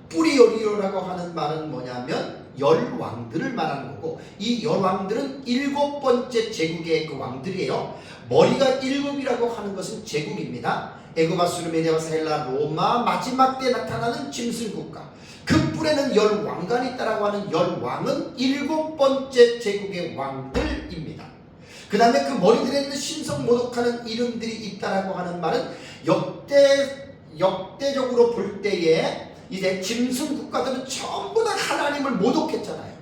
뿔이 10이라고 하는 말은 뭐냐면 10왕들을 말하는 거고, 이 10왕들은 7번째 제국의 그 왕들이에요. 머리가 7이라고 하는 것은 제국입니다. 애굽, 아수르, 메디아와 헬라, 로마, 마지막 때 나타나는 짐승국가, 그 뿔에는 10왕관이 있다라고 하는 10왕은 7번째 제국의 왕들입니다. 그 다음에 그 머리들에 있는 신성 모독하는 이름들이 있다라고 하는 말은 역대적으로 볼 때에 이제 짐승 국가들은 전부 다 하나님을 모독했잖아요.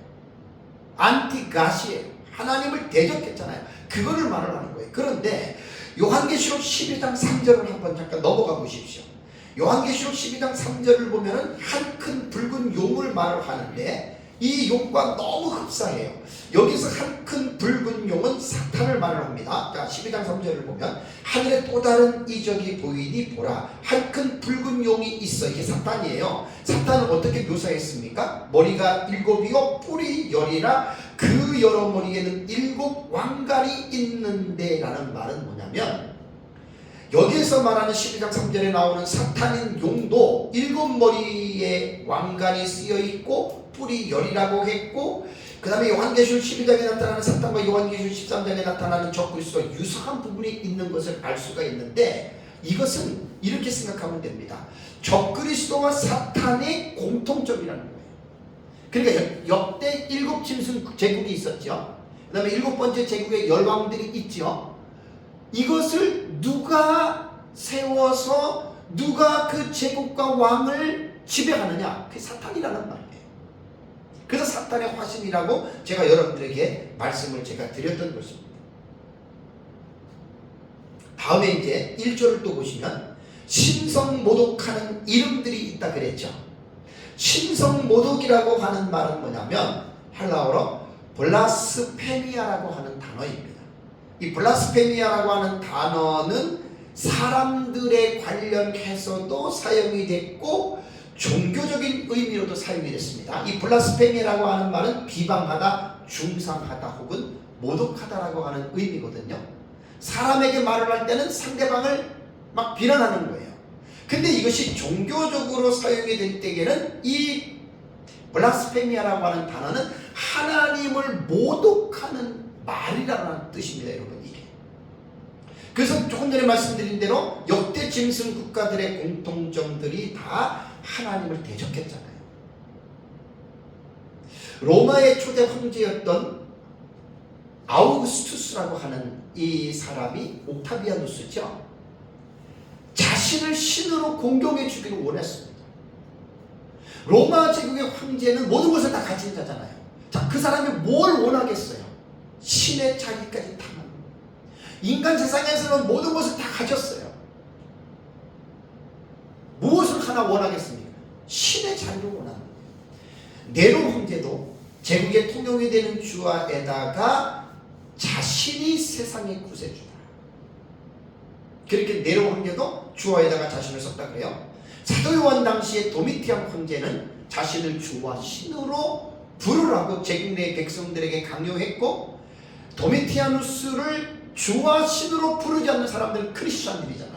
안티가시예요. 하나님을 대적했잖아요. 그거를 말을 하는 거예요. 그런데 요한계시록 12장 3절을 한번 잠깐 넘어가 보십시오. 요한계시록 12장 3절을 보면은 한 큰 붉은 용을 말을 하는데 이 용과 너무 흡사해요. 여기서 한 큰 붉은 용은 사탄을 말을 합니다. 자, 12장 3절을 보면 하늘에 또 다른 이적이 보이니 보라, 한 큰 붉은 용이 있어. 이게 사탄이에요. 사탄은 어떻게 묘사했습니까? 머리가 7이요 뿔이 10이라 그 여러 머리에는 7 왕관이 있는데 라는 말은 뭐냐면, 여기에서 말하는 12장 3절에 나오는 사탄인 용도 7머리에 왕관이 쓰여있고 뿔이 10이라고 했고, 그 다음에 요한계시록 12장에 나타나는 사탄과 요한계시록 13장에 나타나는 적그리스도와 유사한 부분이 있는 것을 알 수가 있는데, 이것은 이렇게 생각하면 됩니다. 적그리스도와 사탄의 공통점이라는 거예요. 그러니까 역대 7짐승 제국이 있었죠. 그 다음에 7번째 제국의 10왕들이 있죠. 이것을 누가 세워서 누가 그 제국과 왕을 지배하느냐? 그게 사탄이라는 말이에요. 그래서 사탄의 화신이라고 제가 여러분들에게 말씀을 제가 드렸던 것입니다. 다음에 이제 1절을 또 보시면 신성모독하는 이름들이 있다 그랬죠. 신성모독이라고 하는 말은 뭐냐면 헬라어로 블라스페미아라고 하는 단어입니다. 이 블라스페미아라고 하는 단어는 사람들에 관련해서도 사용이 됐고 종교적인 의미로도 사용이 됐습니다. 이 블라스페미아라고 하는 말은 비방하다, 중상하다 혹은 모독하다라고 하는 의미거든요. 사람에게 말을 할 때는 상대방을 막 비난하는 거예요. 근데 이것이 종교적으로 사용이 될 때에는 이 블라스페미아라고 하는 단어는 하나님을 모독하는 말이라는 뜻입니다, 여러분. 이게. 그래서 조금 전에 말씀드린 대로 역대 짐승 국가들의 공통점들이 다 하나님을 대적했잖아요. 로마의 초대 황제였던 아우구스투스라고 하는 이 사람이 옥타비아누스죠. 자신을 신으로 공경해 주기를 원했습니다. 로마 제국의 황제는 모든 것을 다 가진 자잖아요. 자, 그 사람이 뭘 원하겠어요? 신의 자리까지 탐하는 거예요. 인간 세상에서는 모든 것을 다 가졌어요. 무엇을 하나 원하겠습니까? 신의 자리를 원하는 거예요. 네로 황제도 제국의 통용이 되는 주화에다가 자신이 세상의 구세주다. 그렇게 네로 황제도 주화에다가 자신을 썼다 그래요. 사도 요한 당시에 도미티안 황제는 자신을 주와 신으로 부르라고 제국 내 백성들에게 강요했고, 도미티아누스를 주와 신으로 부르지 않는 사람들은 크리스찬들이잖아요.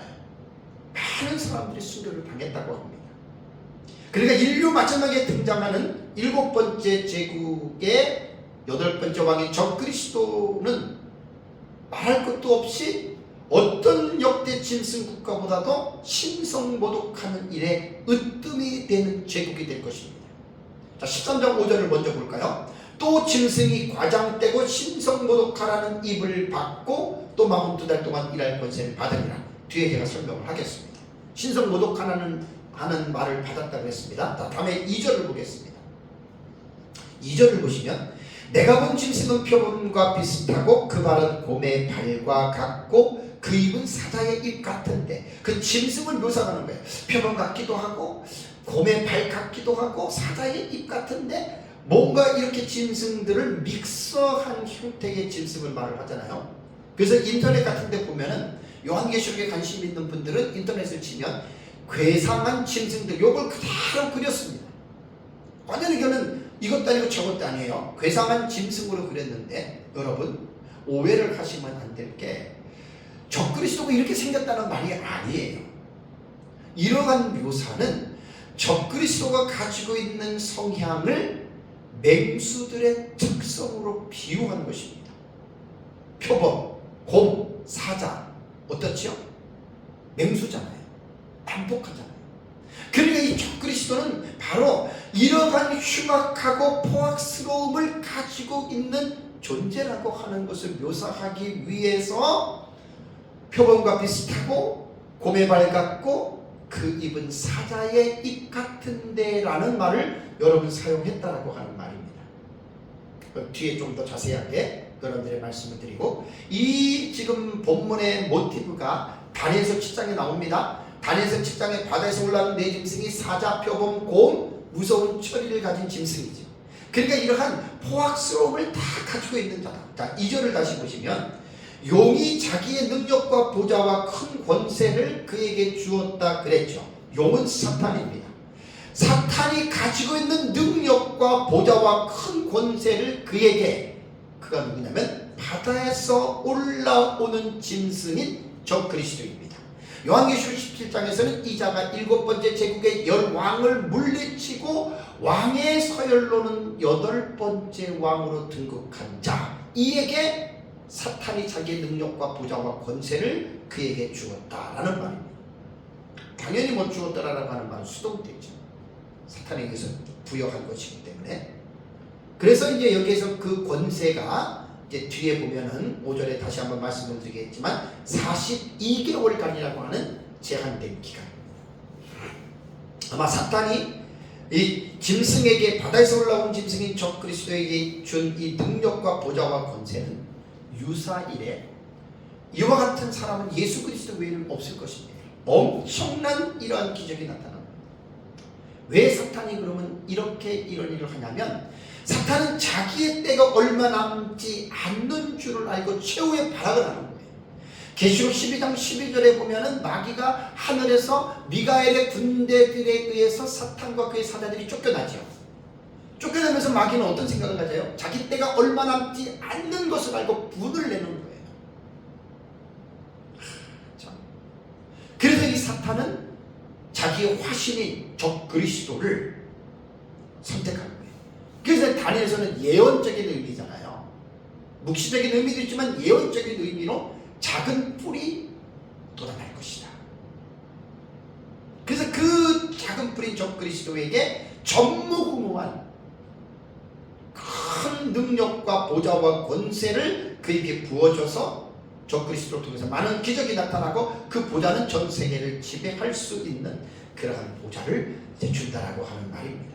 많은 사람들이 순교를 당했다고 합니다. 그러니까 인류 마지막에 등장하는 7번째 제국의 8번째 왕인 적그리스도는 말할 것도 없이 어떤 역대 짐승 국가보다도 신성모독하는 일에 으뜸이 되는 제국이 될 것입니다. 자, 13장 5절을 먼저 볼까요? 또 짐승이 과장되고 신성모독하라는 입을 받고 또 42달 동안 일할 권세를 받으리라. 뒤에 제가 설명을 하겠습니다. 신성모독하라는 말을 받았다고 했습니다. 자, 다음에 2절을 보겠습니다. 2절을 보시면 내가 본 짐승은 표범과 비슷하고 그 발은 곰의 발과 같고 그 입은 사자의 입 같은데, 그 짐승을 묘사하는 거예요. 표범 같기도 하고 곰의 발 같기도 하고 사자의 입 같은데, 뭔가 이렇게 짐승들을 믹서한 형태의 짐승을 말을 하잖아요. 그래서 인터넷 같은 데 보면은 요한계시록에 관심 있는 분들은 인터넷을 치면 괴상한 짐승들 요걸 그대로 그렸습니다. 완전히 이거는 이것도 아니고 저것도 아니에요. 괴상한 짐승으로 그렸는데, 여러분 오해를 하시면 안 될 게 적그리스도가 이렇게 생겼다는 말이 아니에요. 이러한 묘사는 적그리스도가 가지고 있는 성향을 맹수들의 특성으로 비유한 것입니다. 표범, 곰, 사자 어떻죠? 맹수잖아요. 반복하잖아요. 그러니까 이 적그리스도는 바로 이러한 흉악하고 포악스러움을 가지고 있는 존재라고 하는 것을 묘사하기 위해서 표범과 비슷하고 곰의 같고 그 입은 사자의 입 같은데 라는 말을 여러분 사용했다라고 하는 말입니다. 뒤에 좀 더 자세하게 여러분들의 말씀을 드리고, 이 지금 본문의 모티브가 다니엘서 7장에 나옵니다. 다니엘서 7장에 바다에서 올라오는 네 짐승이 사자, 표범, 곰, 무서운 처리를 가진 짐승이죠. 그러니까 이러한 포악스러움을 다 가지고 있는 자다. 자, 2절을 다시 보시면 용이 자기의 능력과 보좌와 큰 권세를 그에게 주었다 그랬죠. 용은 사탄입니다. 사탄이 가지고 있는 능력과 보좌와 큰 권세를 그에게, 그가 누구냐면 바다에서 올라오는 짐승인 적그리스도입니다. 요한계시록 17장에서는 이 자가 7번째 제국의 10왕을 물리치고 왕의 서열로는 8번째 왕으로 등극한 자, 이에게 사탄이 자기의 능력과 보좌와 권세를 그에게 주었다라는 말입니다. 당연히 뭐 주었다라고 하는 말은 수동태죠. 사탄에게서 부여한 것이기 때문에. 그래서 이제 여기에서 그 권세가 이제 뒤에 보면은 5절에 다시 한번 말씀을 드리겠지만 42개월간이라고 하는 제한된 기간입니다. 아마 사탄이 이 짐승에게, 바다에서 올라온 짐승인 적그리스도에게 준 이 능력과 보좌와 권세는 유사일에 이와 같은 사람은 예수 그리스도 외에는 없을 것입니다. 엄청난 이러한 기적이 나타납니다. 왜 사탄이 그러면 이렇게 이런 일을 하냐면, 사탄은 자기의 때가 얼마 남지 않는 줄을 알고 최후의 발악을 하는 거예요. 계시록 12장 12절에 보면은 마귀가 하늘에서 미가엘의 군대들에 의해서 사탄과 그의 사자들이 쫓겨나죠. 쫓겨나면서 마귀는 어떤 생각을 가져요? 자기 때가 얼마 남지 않는 것을 알고 분을 내는 거예요. 그래서 이 사탄은 자기의 화신인 적그리스도를 선택한 거예요. 그래서 다니엘서는 예언적인 의미잖아요. 묵시적인 의미도 있지만 예언적인 의미로 작은 뿔이 돋아날 것이다. 그래서 그 작은 뿔인 적그리스도에게 전무후무한 큰 능력과 보좌와 권세를 그에게 부어줘서 적그리스도를 통해서 많은 기적이 나타나고 그 보좌는 전 세계를 지배할 수 있는 그러한 보좌를 이제 준다라고 하는 말입니다.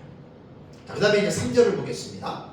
그 다음에 이제 3절을 보겠습니다.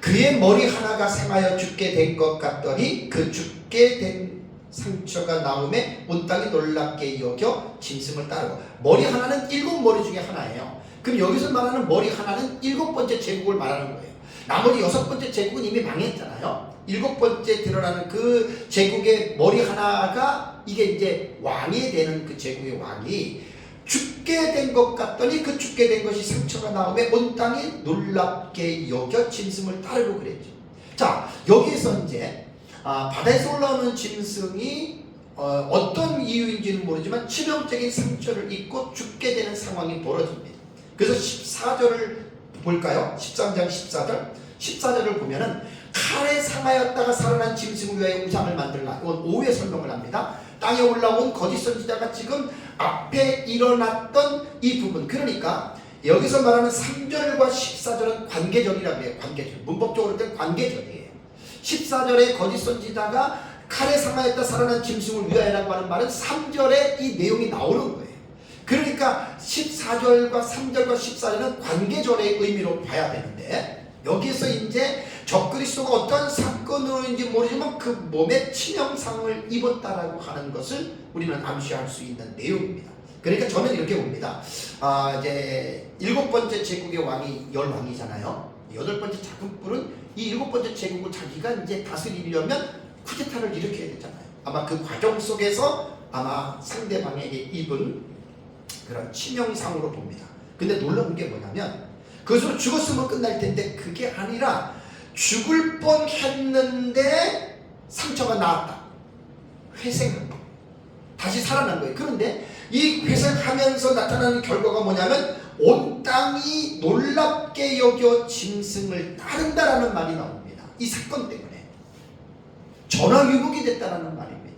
그의 머리 하나가 상하여 죽게 된 것 같더니 그 죽게 된 상처가 나오매 온 땅이 놀랍게 여겨 짐승을 따르고. 머리 하나는 7머리 중에 하나예요. 그럼 여기서 말하는 머리 하나는 7번째 제국을 말하는 거예요. 나머지 6번째 제국은 이미 망했잖아요. 7번째 드러나는 그 제국의 머리 하나가 이게 이제 왕이 되는 그 제국의 왕이 죽게 된 것 같더니 그 죽게 된 것이 상처가 나오며 온 땅이 놀랍게 여겨 짐승을 따르고 그랬죠. 자, 여기에서 이제 바다에서 올라오는 짐승이 어떤 이유인지는 모르지만 치명적인 상처를 입고 죽게 되는 상황이 벌어집니다. 그래서 14절을 볼까요? 13장 14절. 14절을 보면은 칼에 상하였다가 살아난 짐승을 위하여 우상을 만들라. 이건 오후에 설명을 합니다. 땅에 올라온 거짓 선지자가 지금 앞에 일어났던 이 부분, 그러니까 여기서 말하는 3절과 14절은 관계절이라고 해요. 관계절. 문법적으로 볼 때 관계절이에요. 14절에 거짓 선지자가 칼에 상하였다 살아난 짐승을 위하여라고 하는 말은 3절에 이 내용이 나오는 거예요. 그러니까 14절과 3절과 14절은 관계절의 의미로 봐야 되는데, 여기서 이제 적그리스도가 어떠한 사건으로인지 모르지만 그 몸에 치명상을 입었다라고 하는 것을 우리는 암시할 수 있는 내용입니다. 그러니까 저는 이렇게 봅니다. 이제 7번째 제국의 왕이 10왕이잖아요. 8번째 작은 뿔은 이 7번째 제국을 자기가 이제 다스리려면 쿠데타를 일으켜야 되잖아요. 아마 그 과정 속에서 아마 상대방에게 입은 그런 치명상으로 봅니다. 근데 놀라운 게 뭐냐면, 그것으로 죽었으면 끝날 텐데 그게 아니라 죽을 뻔했는데 상처가 나았다. 회생한 거. 다시 살아난 거예요. 그런데 이 회생하면서 나타나는 결과가 뭐냐면 온 땅이 놀랍게 여겨 짐승을 따른다라는 말이 나옵니다. 이 사건 때문에 전화위복이 됐다라는 말입니다.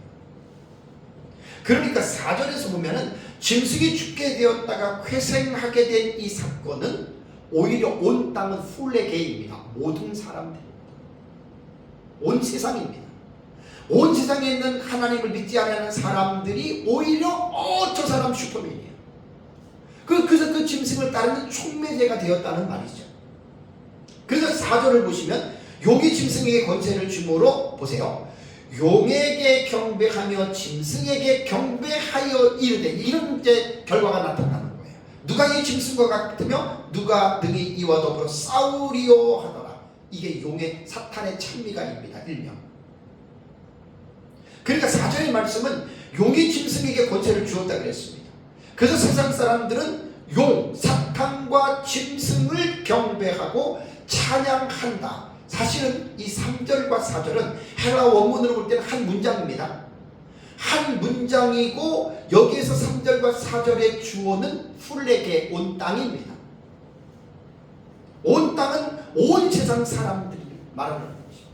그러니까 4절에서 보면은 짐승이 죽게 되었다가 회생하게 된 이 사건은 오히려 온 땅은 풀레게입니다. 모든 사람들입니다. 온 세상입니다. 온 세상에 있는 하나님을 믿지 않는 사람들이 오히려 저 사람 슈퍼맨이에요. 그래서 그 짐승을 따르는 촉매제가 되었다는 말이죠. 그래서 4절을 보시면 용이 짐승에게 권세를 주므로 보세요. 용에게 경배하며 짐승에게 경배하여 이르되, 이런 이제 결과가 나타나는 거예요. 누가 이 짐승과 같으며 누가 능히 이와 더불어 싸우리요 하더라. 이게 용의 사탄의 찬미가입니다. 일명. 그러니까 4절의 말씀은 용이 짐승에게 권세를 주었다 그랬습니다. 그래서 세상 사람들은 용, 사탄과 짐승을 경배하고 찬양한다. 사실은 이 3절과 4절은 헬라 원문으로 볼 때는 한 문장입니다. 한 문장이고 여기에서 3절과 4절의 주어는 풀레게, 온 땅입니다. 온 땅은 온 세상 사람들이 말하는 것입니다.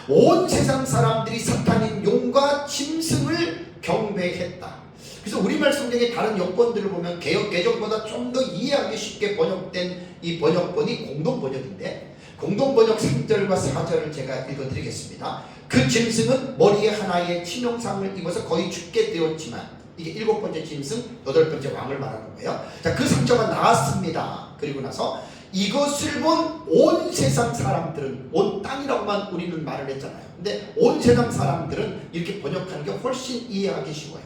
온 세상 사람들이 사탄인 용과 짐승을 경배했다. 그래서 우리말 성경의 다른 역본들을 보면 개역 개정보다 좀 더 이해하기 쉽게 번역된 이 번역본이 공동번역인데, 공동번역 3절과 4절을 제가 읽어드리겠습니다. 그 짐승은 머리에 하나의 치명상을 입어서 거의 죽게 되었지만, 이게 7번째 짐승, 8번째 왕을 말하는 거예요. 자, 그 상처가 나았습니다. 그리고 나서 이것을 본 온 세상 사람들은, 온 땅이라고만 우리는 말을 했잖아요. 근데 온 세상 사람들은 이렇게 번역하는 게 훨씬 이해하기 쉬워요.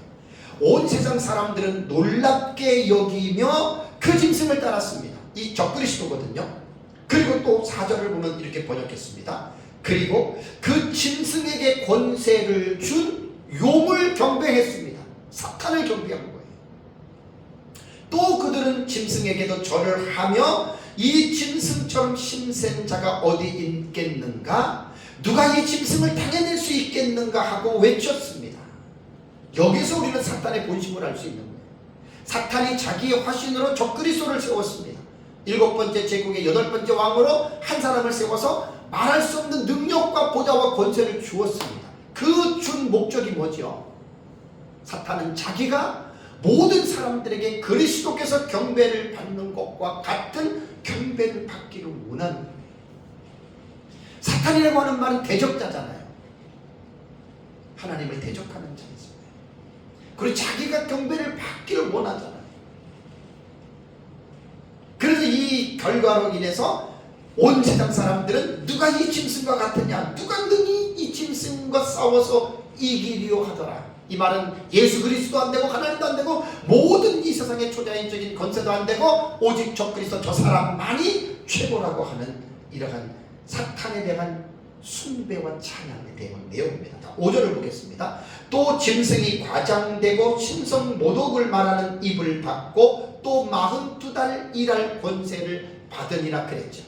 온 세상 사람들은 놀랍게 여기며 그 짐승을 따랐습니다. 이 적그리스도거든요. 그리고 또 4절을 보면 이렇게 번역했습니다. 그리고 그 짐승에게 권세를 준 용을 경배했습니다. 사탄을 경배한 거예요. 또 그들은 짐승에게도 절을 하며 이 짐승처럼 힘센 자가 어디 있겠는가? 누가 이 짐승을 당해낼 수 있겠는가 하고 외쳤습니다. 여기서 우리는 사탄의 본심을 알 수 있는 거예요. 사탄이 자기의 화신으로 적그리스도를 세웠습니다. 7번째 제국의 8번째 왕으로 한 사람을 세워서 말할 수 없는 능력과 보좌와 권세를 주었습니다. 그 준 목적이 뭐죠? 사탄은 자기가 모든 사람들에게 그리스도께서 경배를 받는 것과 같은 경배를 받기를 원하는 거예요. 사탄이라고 하는 말은 대적자잖아요. 하나님을 대적하는 자입니다. 그리고 자기가 경배를 받기를 원하잖아요. 그래서 이 결과로 인해서 온 세상 사람들은 누가 이 짐승과 같으냐, 누가 능히 이 짐승과 싸워서 이기리요 하더라. 이 말은 예수 그리스도 안 되고 하나님도 안 되고 모든 이 세상의 초자연적인 권세도 안 되고 오직 적그리스도 저 사람만이 최고라고 하는 이러한 사탄에 대한 숭배와 찬양에 대한 내용입니다. 5절을 보겠습니다. 또 짐승이 과장되고 신성 모독을 말하는 입을 받고 또 42달 일할 권세를 받으니라 그랬죠.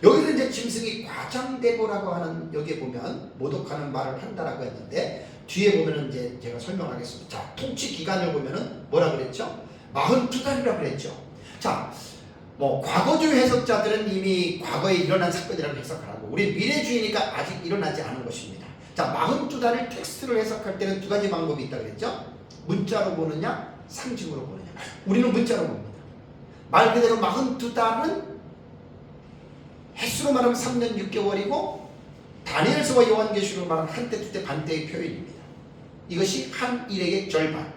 여기서 이제 짐승이 과장되고라고 하는, 여기에 보면 모독하는 말을 한다라고 했는데 뒤에 보면은 이제 제가 설명하겠습니다. 자, 통치 기간을 보면은 뭐라 그랬죠? 42달이라고 그랬죠. 자, 과거주 해석자들은 이미 과거에 일어난 사건이라고 해석하라고, 우리 미래주의니까 아직 일어나지 않은 것입니다. 자, 42달을 텍스트를 해석할 때는 두 가지 방법이 있다 그랬죠? 문자로 보느냐, 상징으로 보느냐. 우리는 문자로 봅니다. 말 그대로 42달은 횟수로 말하면 3년 6개월이고 다니엘서와 요한계시로 말하면 한때, 두때, 반때의 표현입니다. 이것이 한 일의 절반.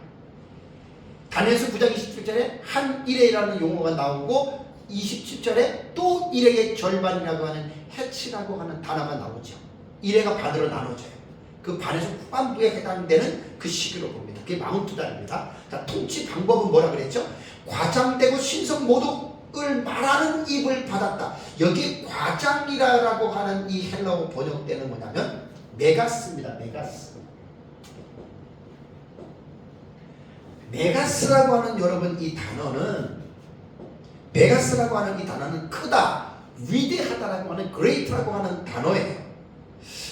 다니엘서 9장 27절에 한 일회라는 용어가 나오고 27절에 또 일회의 절반이라고 하는 해치라고 하는 단어가 나오죠. 일회가 반으로 나눠져요. 그 반에서 후반부에 해당되는 그 시기로 봅니다. 그게 42달입니다. 자, 통치 방법은 뭐라 그랬죠? 과장되고 신성 모독을 말하는 입을 받았다. 여기 과장이라고 하는 이 헬라어 번역되는 뭐냐면 메가스입니다. 메가스. 메가스라고 하는, 여러분, 이 단어는, 메가스라고 하는 이 단어는 크다, 위대하다라고 하는, great라고 하는 단어예요.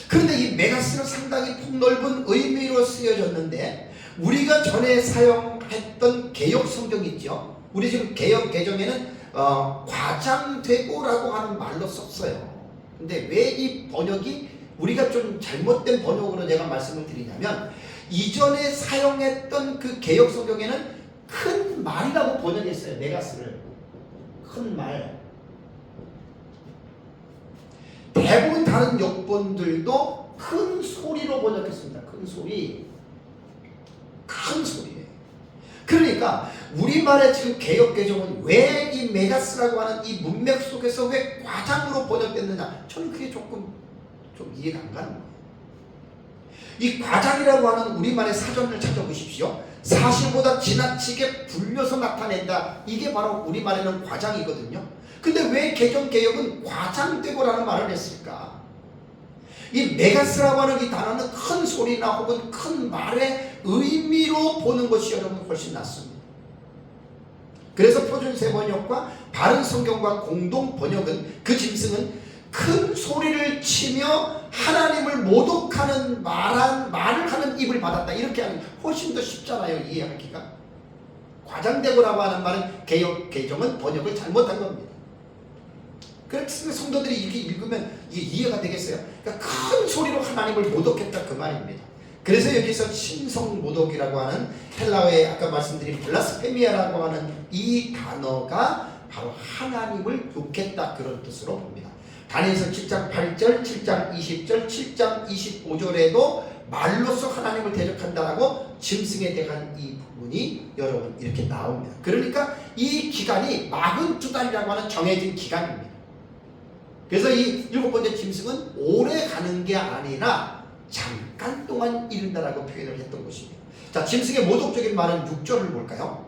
그런데 이 메가스는 상당히 폭넓은 의미로 쓰여졌는데 우리가 전에 사용했던 개역 성경 있죠. 우리 지금 개역 개정에는 과장되고라고 하는 말로 썼어요. 근데 왜 이 번역이 우리가 좀 잘못된 번역으로 제가 말씀을 드리냐면, 이전에 사용했던 그 개역 성경에는 큰 말이라고 번역했어요. 메가스를. 큰 말. 대부분 다른 역본들도 큰 소리로 번역했습니다. 큰 소리. 큰 소리예요. 그러니까 우리말의 지금 개역개정은 왜 이 메가스라고 하는 이 문맥 속에서 왜 과장으로 번역됐느냐, 저는 그게 조금 좀 이해가 안 가는 거예요. 이 과장이라고 하는 우리말의 사전을 찾아보십시오. 사실보다 지나치게 불려서 나타낸다, 이게 바로 우리말에는 과장이거든요. 근데 왜 개정개역은 과장되고라는 말을 했을까? 이 메가스라고 하는 이 단어는 큰 소리나 혹은 큰 말의 의미로 보는 것이 여러분 훨씬 낫습니다. 그래서 표준세 번역과 바른 성경과 공동 번역은, 그 짐승은 큰 소리를 치며 하나님을 모독하는 말을 하는 입을 받았다, 이렇게 하는 훨씬 더 쉽잖아요, 이해하기가. 과장되고라고 하는 말은 개역 개정은 번역을 잘못한 겁니다. 그래서 성도들이 이렇게 읽으면 이게 이해가 되겠어요? 그러니까 큰 소리로 하나님을 모독했다, 그 말입니다. 그래서 여기서 신성 모독이라고 하는 헬라어의 아까 말씀드린 블라스페미아라고 하는 이 단어가 바로 하나님을 욕했다, 그런 뜻으로 봅니다. 다니엘서 7장 8절, 7장 20절, 7장 25절에도 말로써 하나님을 대적한다라고 짐승에 대한 이 부분이 여러분 이렇게 나옵니다. 그러니까 이 기간이 42달이라고 하는 정해진 기간입니다. 그래서 이 7번째 짐승은 오래 가는 게 아니라 잠깐 동안 이른다라고 표현을 했던 것입니다. 자, 짐승의 모독적인 말은 6절을 볼까요?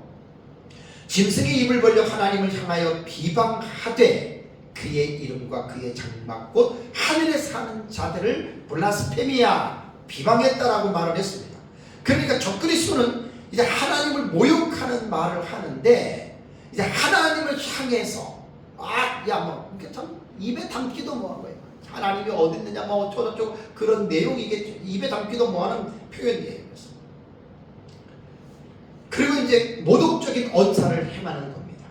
짐승이 입을 벌려 하나님을 향하여 비방하되 그의 이름과 그의 장막 곧 하늘에 사는 자들을 블라스페미아, 비방했다라고 말을 했습니다. 그러니까 적그리스도는 이제 하나님을 모욕하는 말을 하는데, 이제 하나님을 향해서 참 입에 담기도 뭐한 거예요. 하나님이 어디 있느냐 뭐 어쩌고저쩌고 그런 내용이겠죠. 입에 담기도 뭐하는 표현이에요. 그리고 이제 모독적인 언사를 행하는 겁니다.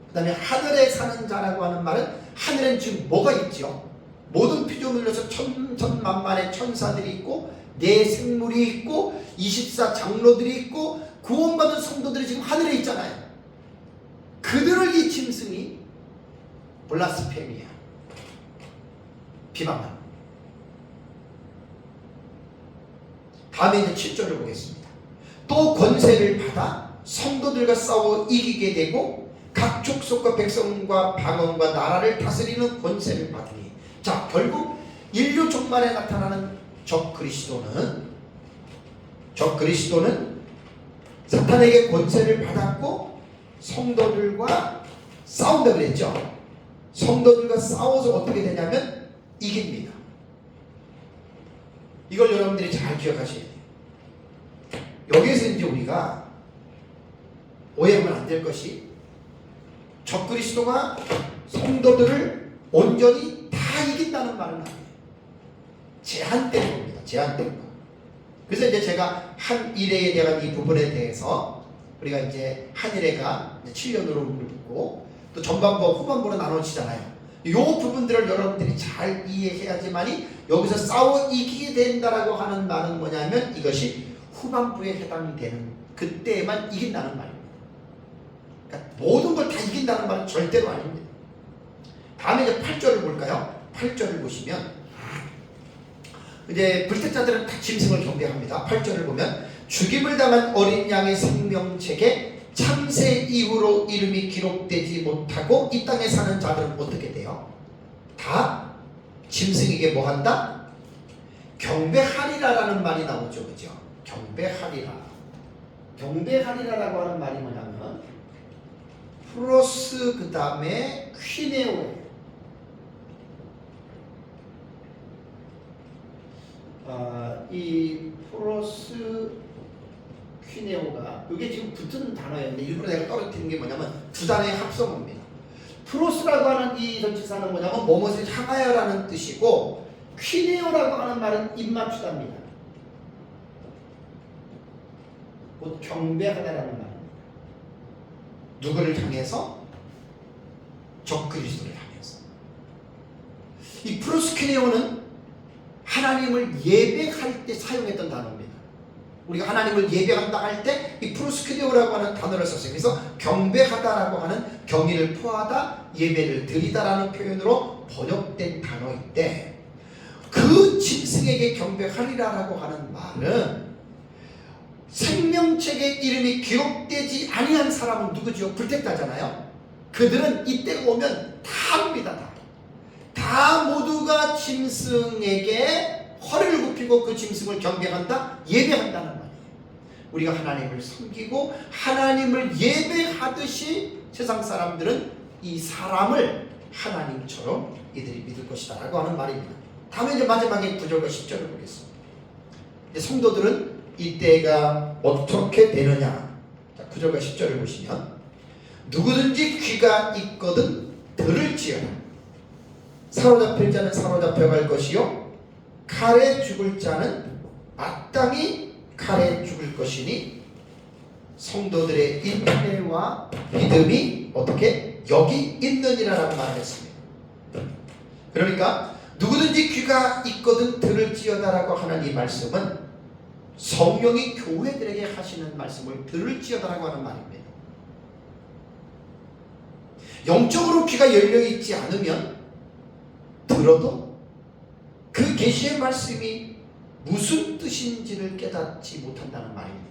그 다음에 하늘에 사는 자라고 하는 말은, 하늘엔 지금 뭐가 있죠? 모든 피조물로서 천만만의 천사들이 있고 네 생물이 있고 24장로들이 있고 구원받은 성도들이 지금 하늘에 있잖아요. 그들을 이 짐승이 블라스페미아, 비방합니다. 다음에 이제 7절을 보겠습니다. 또 권세를 받아 성도들과 싸워 이기게 되고 각 족속과 백성과 방언과 나라를 다스리는 권세를 받으니. 자, 결국 인류 종말에 나타나는 적그리스도는 사탄에게 권세를 받았고 성도들과 싸운다 그랬죠. 성도들과 싸워서 어떻게 되냐면 이깁니다. 이걸 여러분들이 잘 기억하셔야 돼요. 여기에서 이제 우리가 오해하면 안 될 것이, 적그리스도가 성도들을 온전히 다 이긴다는 말은 아니에요. 제한된 겁니다. 제한된 거. 그래서 이제 제가 한 일회에 대한 이 부분에 대해서, 우리가 이제 한 일회가 7년으로 묶고 또 전반부 후반부로 나눠지잖아요. 이 부분들을 여러분들이 잘 이해해야지만이 여기서 싸워 이기게 된다라고 하는 말은 뭐냐면, 이것이 후반부에 해당이 되는, 그때에만 이긴다는 말입니다. 그러니까 모든 걸 다 이긴다는 말은 절대로 아닙니다. 다음에 이제 8절을 볼까요? 8절을 보시면 이제 불태자들은 다 짐승을 경배합니다. 8절을 보면 죽임을 당한 어린 양의 생명책에 참새 이후로 이름이 기록되지 못하고 이 땅에 사는 자들은 어떻게 돼요? 다 짐승에게 뭐 한다? 경배하리라라는 말이 나오죠. 그죠? 경배하리라. 경배하리라라고 하는 말이 뭐냐면 프로스 그 다음에 퀴네오. 이 프로스 퀴네오가 이게 지금 붙은 단어였는데 일부러 내가 떨어뜨린 게 뭐냐면 두 단어의 합성어입니다. 프로스라고 하는 이 전치사는 뭐냐면 뭐뭇을 향하여라는 뜻이고, 퀴네오라고 하는 말은 입맞추다입니다. 곧 경배하다라는 말입니다. 누구를 향해서? 적그리스도를 향해서. 이 프로스퀴네오는 하나님을 예배할 때 사용했던 단어입니다. 우리가 하나님을 예배한다 할 때 이 프로스크리오라고 하는 단어를 썼어요. 그래서 경배하다라고 하는 경의를 표하다, 예배를 드리다라는 표현으로 번역된 단어인데, 그 짐승에게 경배하리라라고 하는 말은 생명책의 이름이 기록되지 아니한 사람은 누구죠? 불택자잖아요. 그들은 이때가 오면 다 합니다. 다 모두가 짐승에게 허리를 굽히고 그 짐승을 경배한다, 예배한다는 말이에요. 우리가 하나님을 섬기고 하나님을 예배하듯이 세상 사람들은 이 사람을 하나님처럼 이들이 믿을 것이다 라고 하는 말입니다. 다음에 이제 마지막에 9절과 10절을 보겠습니다. 성도들은 이때가 어떻게 되느냐. 9절과 10절을 보시면, 누구든지 귀가 있거든 들을지어다. 사로잡힐 자는 사로잡혀갈 것이요 칼에 죽을 자는 마땅히 칼에 죽을 것이니 성도들의 인내와 믿음이 어떻게 여기 있느니라라고 말했습니다. 그러니까 누구든지 귀가 있거든 들을지어다라고 하는 이 말씀은 성령이 교회들에게 하시는 말씀을 들을지어다라고 하는 말입니다. 영적으로 귀가 열려있지 않으면 들어도 그 계시의 말씀이 무슨 뜻인지를 깨닫지 못한다는 말입니다.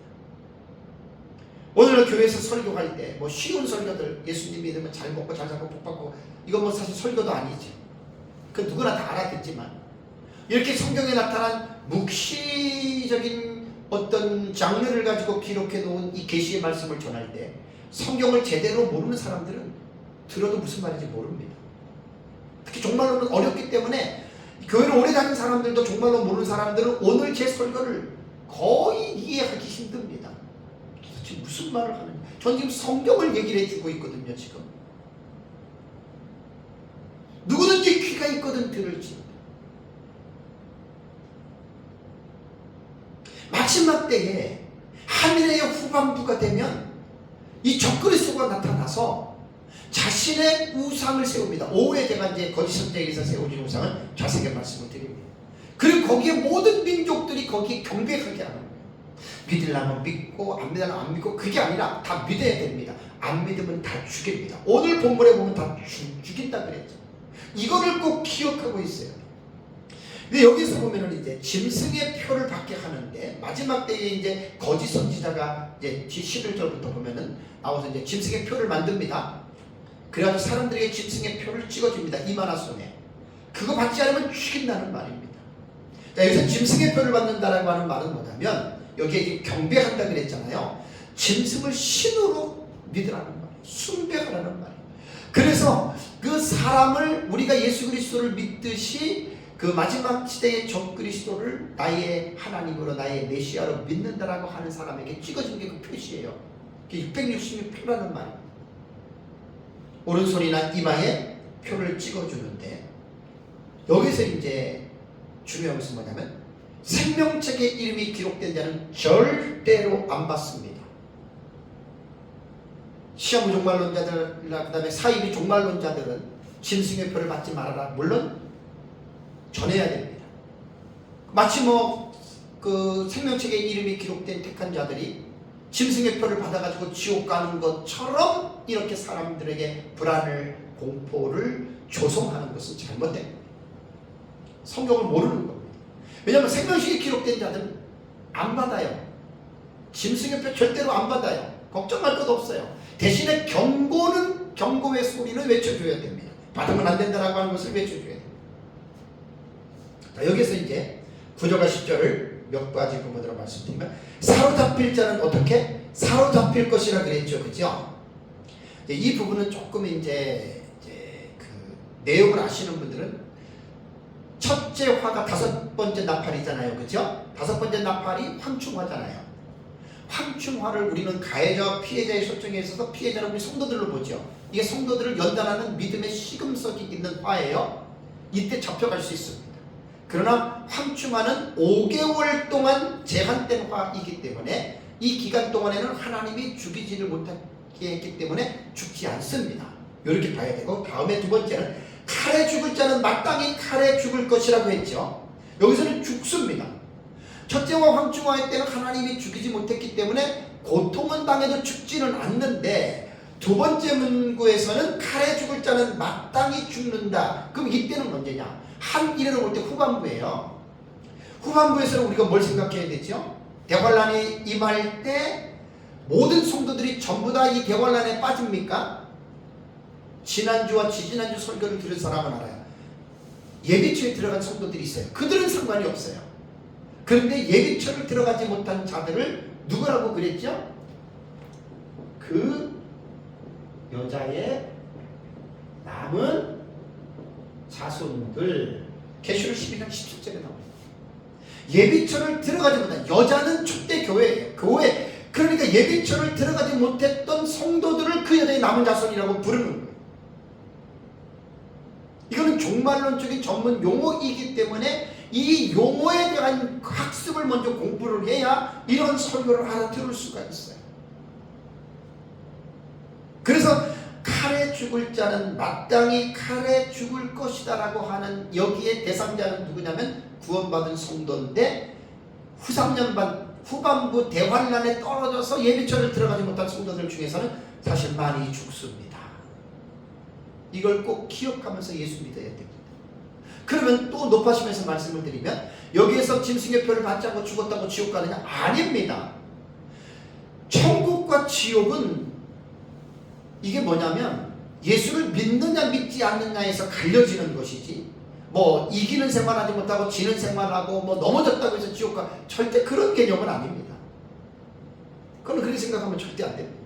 오늘 교회에서 설교할 때 뭐 쉬운 설교들, 예수님 믿으면 잘 먹고 잘 살고 복 받고, 이건 뭐 사실 설교도 아니지. 그 누구나 다 알아듣지만, 이렇게 성경에 나타난 묵시적인 어떤 장르를 가지고 기록해 놓은 이 계시의 말씀을 전할 때 성경을 제대로 모르는 사람들은 들어도 무슨 말인지 모릅니다. 특히 종말론은 어렵기 때문에 교회를 오래 다닌 사람들도 종말론 모르는 사람들은 오늘 제 설교를 거의 이해하기 힘듭니다. 도대체 무슨 말을 하는지. 전 지금 성경을 얘기를 해주고 있거든요. 지금 누구든지 귀가 있거든 들을지. 마지막 때에 하늘의 후반부가 되면 이 적그리스도가 나타나서 자신의 우상을 세웁니다. 오후에 제가 이제 거짓 선지자에게서 세워진 우상은 자세하게 말씀을 드립니다. 그리고 거기에 모든 민족들이 거기에 경배하게 하는 거예요. 믿으려면 믿고 안 믿으려면 안 믿고, 그게 아니라 다 믿어야 됩니다. 안 믿으면 다 죽입니다. 오늘 본문에 보면 다 죽인다 그랬죠. 이거를 꼭 기억하고 있어요. 근데 여기서 보면은 이제 짐승의 표를 받게 하는데, 마지막 때에 이제 거짓 선지자가 이제 11절부터 보면은 나와서 이제 짐승의 표를 만듭니다. 그래가지고 사람들에게 짐승의 표를 찍어줍니다. 이마나 손에. 그거 받지 않으면 죽인다는 말입니다. 자, 여기서 짐승의 표를 받는다라고 하는 말은 뭐냐면, 여기에 경배한다 그랬잖아요. 짐승을 신으로 믿으라는 말이에요. 숭배하라는 말이에요. 그래서 그 사람을, 우리가 예수 그리스도를 믿듯이 그 마지막 시대의 적그리스도를 나의 하나님으로, 나의 메시아로 믿는다라고 하는 사람에게 찍어진 게 그 표시예요. 그게 666표라는 말입니다. 오른손이나 이마에 표를 찍어주는데, 여기서 이제 중요한 것은 뭐냐면, 생명책의 이름이 기록된 자는 절대로 안 받습니다. 시험 종말론자들이나 그 다음에 사이비 종말론자들은 짐승의 표를 받지 말아라. 물론 전해야 됩니다. 마치 그 생명책의 이름이 기록된 택한 자들이 짐승의 표를 받아가지고 지옥 가는 것처럼 이렇게 사람들에게 불안을, 공포를 조성하는 것은 잘못됩니다. 성경을 모르는 겁니다. 왜냐하면 생명책에 기록된 자들은 안 받아요. 짐승의 표 절대로 안 받아요. 걱정할 것 없어요. 대신에 경고의 소리는 외쳐줘야 됩니다. 받으면 안 된다라고 하는 것을 외쳐줘야 됩니다. 자, 여기서 이제 9절과 10절을 몇 가지 부분으로 말씀드리면, 사로잡힐 자는 어떻게? 사로잡힐 것이라 그랬죠. 그죠? 이 부분은 조금 이제 그 내용을 아시는 분들은, 첫째 화가 5번째 나팔이잖아요. 그죠? 5번째 나팔이 황충화잖아요. 황충화를 우리는 가해자와 피해자의 설정에 있어서 피해자는 우리 성도들로 보죠. 이게 성도들을 연단하는 믿음의 시금석이 있는 화예요. 이때 잡혀갈 수 있습니다. 그러나 황충화는 5개월 동안 제한된 화이기 때문에 이 기간 동안에는 하나님이 죽이지를 못하게 했기 때문에 죽지 않습니다. 이렇게 봐야 되고, 다음에 두 번째는 칼에 죽을 자는 마땅히 칼에 죽을 것이라고 했죠. 여기서는 죽습니다. 첫째와 황충하의 때는 하나님이 죽이지 못했기 때문에 고통은 당해도 죽지는 않는데, 두 번째 문구에서는 칼에 죽을 자는 마땅히 죽는다. 그럼 이때는 언제냐? 한 이르러 올 때 후반부예요. 후반부에서는 우리가 뭘 생각해야 되죠? 대환란이 임할 때 모든 성도들이 전부 다 이 대환란에 빠집니까? 지난주와 지지난주 설교를 들은 사람은 알아요. 예비처에 들어간 성도들이 있어요. 그들은 상관이 없어요. 그런데 예비처를 들어가지 못한 자들을 누구라고 그랬죠? 그 여자의 남은 자손들. 계시록 12장 17절에 나옵니다. 예비처를 들어가지 못한 여자는 촛대 교회예요. 교회. 그러니까 예비처를 들어가지 못했던 성도들을 그 여자의 남은 자손이라고 부르는 거예요. 이거는 종말론적인 전문 용어이기 때문에 이 용어에 대한 학습을 먼저 공부를 해야 이런 설교를 알아들을 수가 있어요. 그래서 칼에 죽을 자는 마땅히 칼에 죽을 것이다 라고 하는 여기에 대상자는 누구냐면 구원받은 성도인데, 후반부 대환란에 떨어져서 예비처를 들어가지 못한 성도들 중에서는 사실 많이 죽습니다. 이걸 꼭 기억하면서 예수 믿어야 됩니다. 그러면 또 높아지면서 말씀을 드리면, 여기에서 짐승의 표를 받지 않고 죽었다고 지옥 가느냐? 아닙니다. 천국과 지옥은 이게 뭐냐면 예수를 믿느냐 믿지 않느냐에서 갈려지는 것이지, 뭐 이기는 생활하지 못하고 지는 생활하고 뭐 넘어졌다고 해서 지옥 가, 절대 그런 개념은 아닙니다. 그건 그렇게 생각하면 절대 안 됩니다.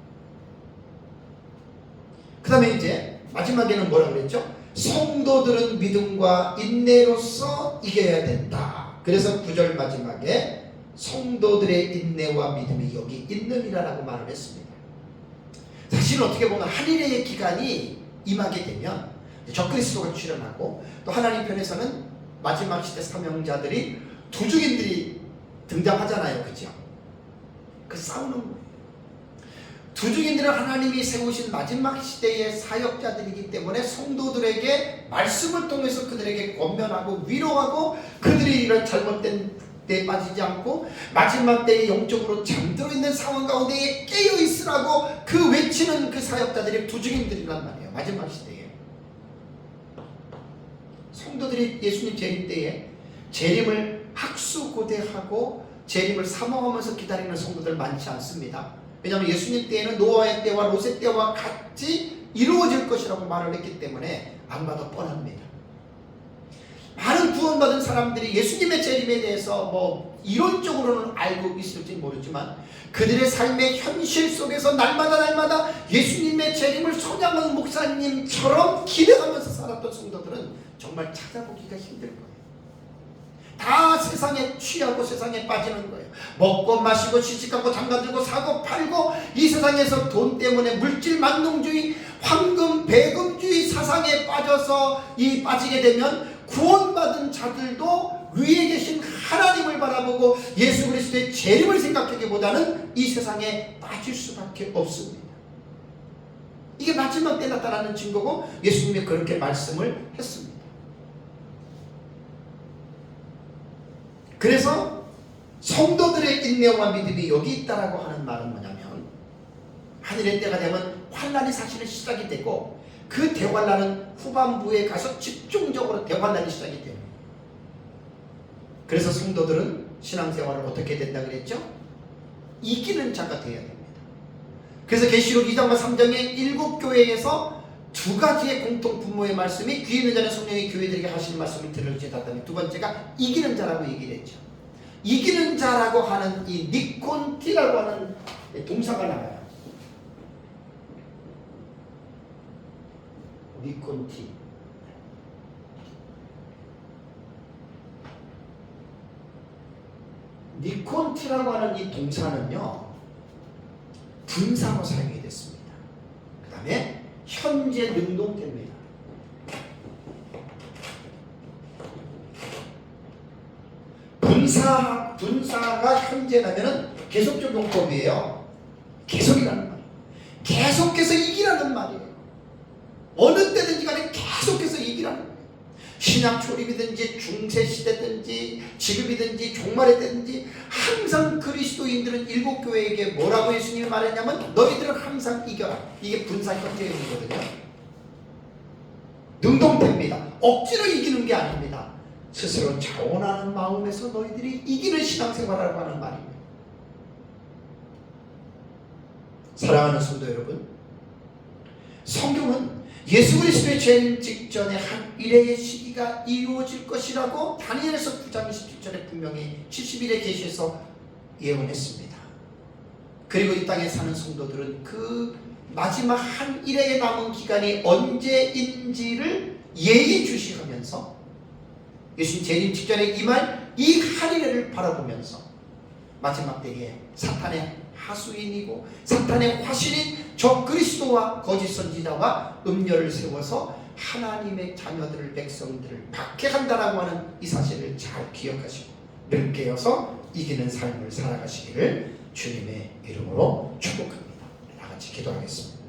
그 다음에 이제 마지막에는 뭐라고 그랬죠? 성도들은 믿음과 인내로서 이겨야 된다. 그래서 9절 마지막에 성도들의 인내와 믿음이 여기 있느니라라고 말을 했습니다. 사실 어떻게 보면 한일의 기간이 임하게 되면 적그리스도가 출현하고, 또 하나님 편에서는 마지막 시대 사명자들이, 두중인들이 등장하잖아요. 그죠? 그 싸우는 거예요. 두중인들은 하나님이 세우신 마지막 시대의 사역자들이기 때문에 성도들에게 말씀을 통해서 그들에게 권면하고 위로하고, 그들이 이런 잘못된 때에 빠지지 않고 마지막 때에 영적으로 잠들어 있는 상황 가운데 깨어 있으라고 그 외치는 그 사역자들이 두중인들이란 말이에요. 마지막 시대에 성도들이 예수님 재림 때에 재림을 학수고대하고 재림을 사모하면서 기다리는 성도들 많지 않습니다. 왜냐하면 예수님 때에는 노아의 때와 롯의 때와 같이 이루어질 것이라고 말을 했기 때문에 안 봐도 뻔합니다. 많은 구원받은 사람들이 예수님의 재림에 대해서 뭐 이론적으로는 알고 있을지 모르지만, 그들의 삶의 현실 속에서 날마다 예수님의 재림을 소장한 목사님처럼 기대하면서 살았던 성도들은 정말 찾아보기가 힘들 거예요. 다 세상에 취하고 세상에 빠지는 거예요. 먹고 마시고 시집가고 장가들고 사고 팔고, 이 세상에서 돈 때문에 물질 만능주의, 황금 배금주의 사상에 빠져서 빠지게 되면 구원받은 자들도 위에 계신 하나님을 바라보고 예수 그리스도의 재림을 생각하기보다는 이 세상에 빠질 수밖에 없습니다. 이게 마지막 때 나타나는 증거고, 예수님이 그렇게 말씀을 했습니다. 그래서 성도들의 인내와 믿음이 여기 있다라고 하는 말은 뭐냐면, 하늘의 때가 되면 환란이 사실은 시작이 되고, 그 대환란은 후반부에 가서 집중적으로 대환란이 시작이 돼요. 그래서 성도들은 신앙생활을 어떻게 된다 그랬죠? 이기는 자가 되어야 됩니다. 그래서 계시록 2장과 3장의 7교회에서 두 가지의 공통 분모의 말씀이, 귀 있는 자는 성령이 교회들에게 하시는 말씀을 들을지어다. 두 번째가 이기는 자라고 얘기를 했죠. 이기는 자라고 하는 이 니콘티라고 하는 동사가 나와요. 니콘티. 니콘티라고 하는 이 동사는요, 분사로 사용이 됐습니다. 그 다음에 현재 능동태입니다. 분사가 현재라면은 계속적 용법이에요. 계속이라는 말이에요. 계속해서 이기라는 말이에요. 어느 때든지 간에 계속해서 이기라는 거예요. 신약 초립이든지 중세시대든지 지금이든지 종말에 되든지 항상 그리스도인들은 일곱 교회에게 뭐라고 예수님이 말했냐면 너희들은 항상 이겨라. 이게 분사형제이거든요. 능동태입니다. 억지로 이기는 게 아닙니다. 스스로 자원하는 마음에서 너희들이 이기는 신앙생활이라고 하는 말입니다. 사랑하는 성도 여러분, 성경은 예수 그리스도의 재림 직전에 한 일의 시기가 이루어질 것이라고 다니엘서 9장 27절에 분명히 70일의 계시에서 예언했습니다. 그리고 이 땅에 사는 성도들은 그 마지막 한 일에 남은 기간이 언제인지를 예의주시하면서 예수님 재림 직전에 임할 이 한 일을 바라보면서 마지막 때에 사탄의 하수인이고 사탄의 화신인 저 그리스도와 거짓 선지자와 음녀를 세워서 하나님의 자녀들을 백성들을 박해한다라고 하는 이 사실을 잘 기억하시고 늘 깨어서 이기는 삶을 살아가시기를 주님의 이름으로 축복합니다. 다 같이 기도하겠습니다.